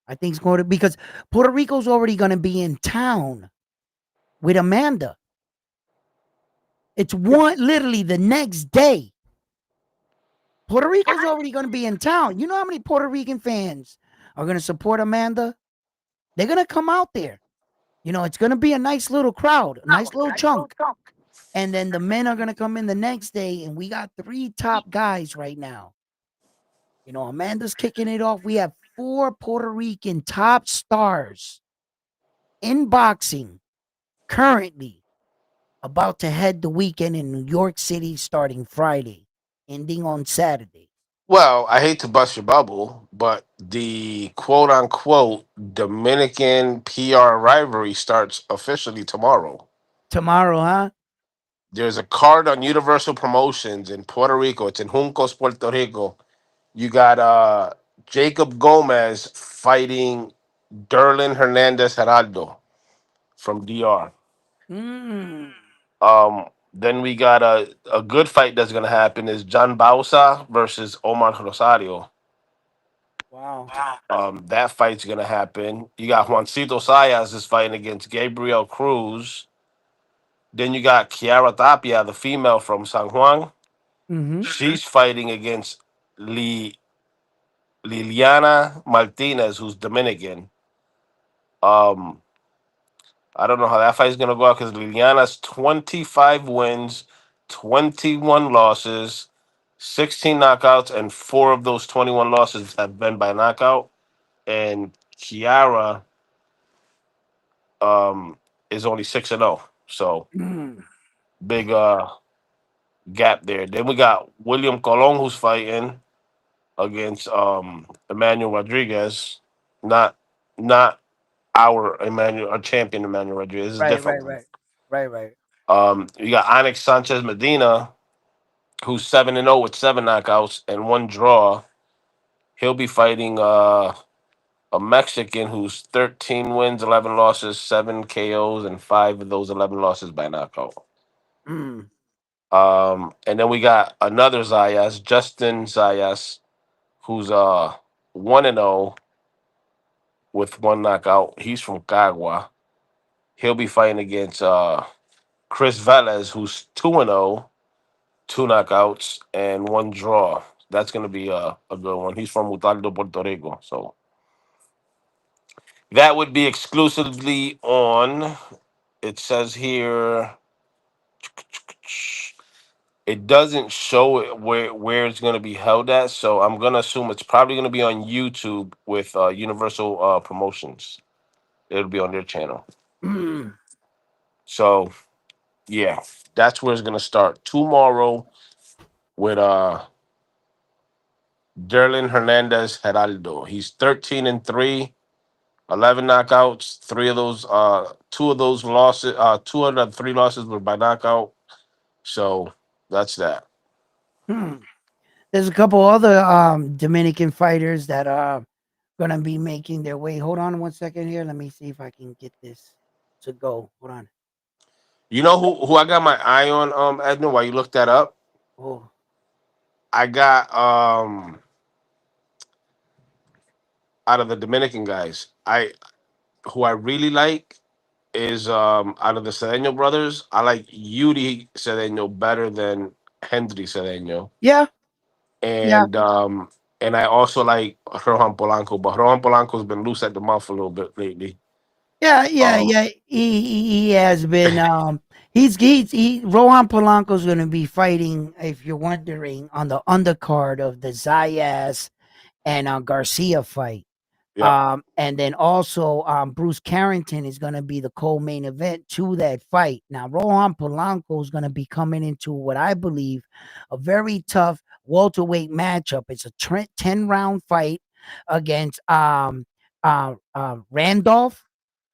I think it's going to, because Puerto Rico's already gonna be in town with Amanda. It's one literally the next day. Puerto Rico's already gonna be in town. You know how many Puerto Rican fans are gonna support Amanda? They're gonna come out there. It's gonna be a nice little crowd, a nice little chunk. And then the men are gonna come in the next day, and we got three top guys right now. Amanda's kicking it off. We have four Puerto Rican top stars in boxing currently about to head the weekend in New York City starting Friday, ending on Saturday. Well, I hate to bust your bubble, but the quote unquote Dominican PR rivalry starts officially tomorrow. Tomorrow, huh? There's a card on Universal Promotions in Puerto Rico. It's in Juncos, Puerto Rico. You got Jacob Gomez fighting Derlin Hernandez Geraldo from DR. Mm. Then we got a good fight that's gonna happen is John Bausa versus Omar Rosario. Wow. That fight's gonna happen. You got Juancito Sayas is fighting against Gabriel Cruz. Then you got Kiara Tapia, the female from San Juan. Mm-hmm. She's fighting against Li, Liliana Martinez, who's Dominican. Um, I don't know how that fight's gonna go out because Liliana's 25 wins, 21 losses, 16 knockouts, and four of those 21 losses have been by knockout. And Kiara um is only 6-0. So Mm. big gap there. Then we got William Colon who's fighting against Emmanuel Rodriguez. Not not our Emmanuel, our champion Emmanuel Rodriguez. This is Right, different right, one. right. Right, right. You got Onyx Sanchez Medina, who's 7-0 with seven knockouts and one draw. He'll be fighting a Mexican who's 13 wins, 11 losses, seven KOs, and five of those 11 losses by knockout. Mm. And then we got another Zayas, Justin Zayas, who's 1-0 with one knockout. He's from Cagua. He'll be fighting against Chris Velez, who's 2-0, two knockouts and one draw. That's gonna be a good one. He's from Utaldo, Puerto Rico. So that would be exclusively on. It says here. It doesn't show it where it's going to be held at, so I'm going to assume it's probably going to be on YouTube with Universal Promotions. It'll be on their channel. Mm. So yeah, that's where it's going to start tomorrow with Derlin Hernandez Geraldo. He's 13-3 11 knockouts. Two of those losses, two of the three losses were by knockout. So that's that. Hmm. There's a couple other Dominican fighters that are gonna be making their way. Hold on one second here. Let me see if I can get this to go. Hold on. You know who I got my eye on, Edna, while you look that up? Oh, I got out of the Dominican guys. I really like is out of the Cedeno brothers, I like Yuri Cedeno better than Hendry Cedeno. yeah, yeah, And I also like Rohan Polanco, but Rohan Polanco's been loose at the mouth a little bit lately. Um yeah. He has been. Rohan Polanco's going to be fighting. If you're wondering, on the undercard of the Zayas and Garcia fight. yep. And then also Bruce Carrington is going to be the co-main event to that fight. Now, Rohan Polanco is going to be coming into what I believe a very tough welterweight matchup. It's a 10-round fight against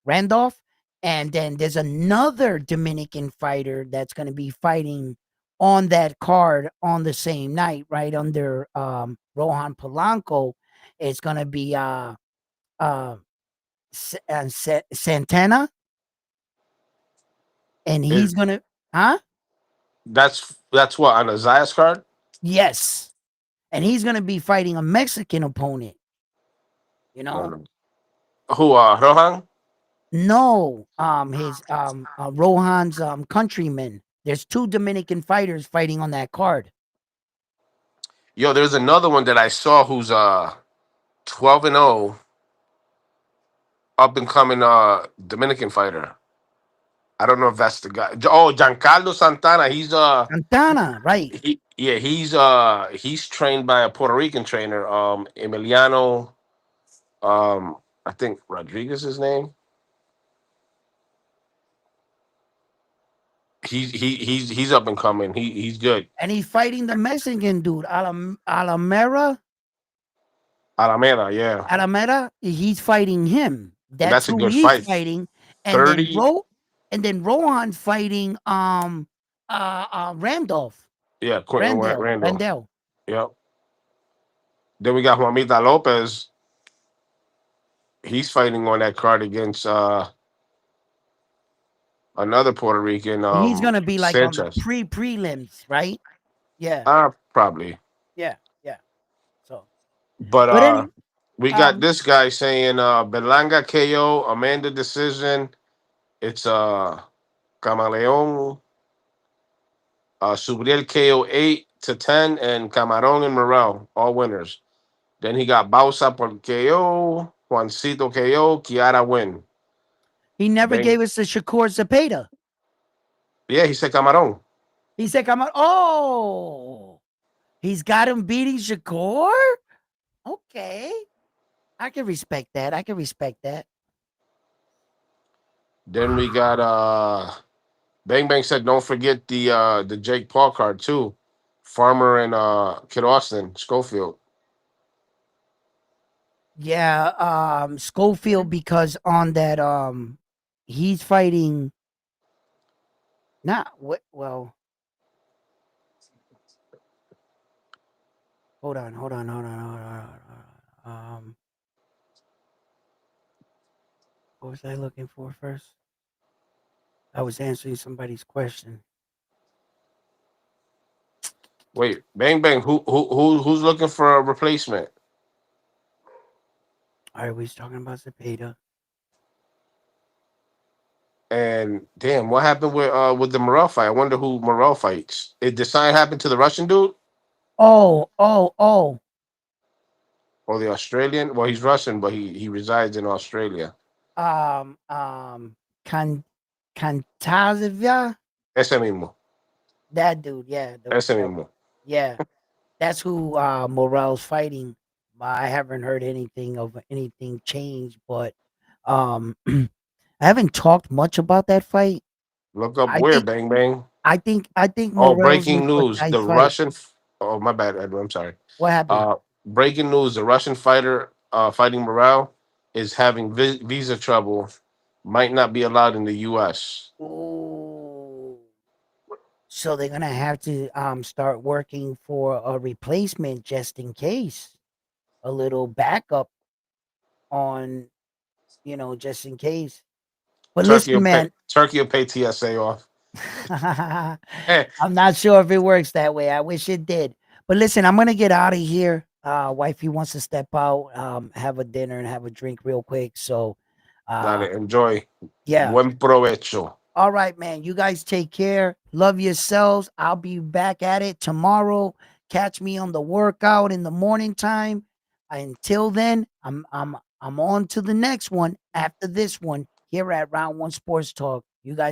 Randolph, and then there's another Dominican fighter that's going to be fighting on that card on the same night, right under Rohan Polanco. It's going to be uh, Santana, and It, he's gonna, huh? that's what on the Zayas card? Yes, and he's gonna be fighting a Mexican opponent. You No, know, no. Who Rohan? no, his Rohan's countryman. There's two Dominican fighters fighting on that card. Yo, there's another one that I saw who's 12-0, up and coming Dominican fighter. I don't know if that's the guy. Oh, Giancarlo Santana. Santana, right? He's trained by a Puerto Rican trainer, Emiliano, I think Rodriguez his name. He's up and coming. He's good. And he's fighting the Mexican dude, Alamera. Alameda, yeah. Alameda, he's fighting him. And That's that's a who good he's fight. fighting. And then 30, Rohan's fighting Randolph. yeah, Quentin Randall. Randell. Yep. Then we got Juanita Lopez. He's fighting on that card against another Puerto Rican, He's gonna be like on the Sanchez. prelims, right? Yeah, Probably. yeah, yeah. So, But but any we got um this guy saying Belanga KO, Amanda decision. It's Camaleon, Subriel KO 8-10, and Camarón and Morel, all winners. Then he got Bausa por KO, Juancito KO, Kiara win. he never Bang. gave us the Shakur Zapata. Yeah, he said Camarón. He said, "Come on, oh, he's got him beating Shakur." Okay, I can respect that. I can respect that. Then we got Bang Bang said don't forget the Jake Paul card too. Farmer and Kid Austin, Schofield. Yeah, Schofield, because on that he's fighting not what well hold on. What was I looking for first? I was answering somebody's question. Wait, Bang Bang, who's looking for a replacement? All right, we was talking about Zapata. And damn, what happened with the Morel fight? I wonder who Morel fights. Did sign happen to the Russian dude Oh. or the Australian? Well, he's Russian, but he resides in Australia. Um um Can Cantazivia, Ese mismo. that dude, yeah, Ese mismo. yeah. That's who Morel's fighting. I haven't heard anything of anything change, but I haven't talked much about that fight. Look up I where think Bang Bang. I think Oh, Morel's in breaking for a news. tight The fight. Russian. Oh, my bad, Edwin. I'm sorry. What happened? Breaking news. The Russian fighter fighting Morel. is having visa trouble, might not be allowed in the U.S. Ooh. So they're gonna have to start working for a replacement just in case. A little backup on, just in case. But listen, man, Turkey will pay TSA off. I'm not sure if it works that way. I wish it did. But listen, I'm gonna get out of here. Wifey wants to step out, have a dinner and have a drink real quick. So Dale, enjoy. yeah. Buen provecho. All right, man. You guys take care. Love yourselves. I'll be back at it tomorrow. Catch me on the workout in the morning time. Until then, I'm on to the next one after this one here at Round One Sports Talk. You guys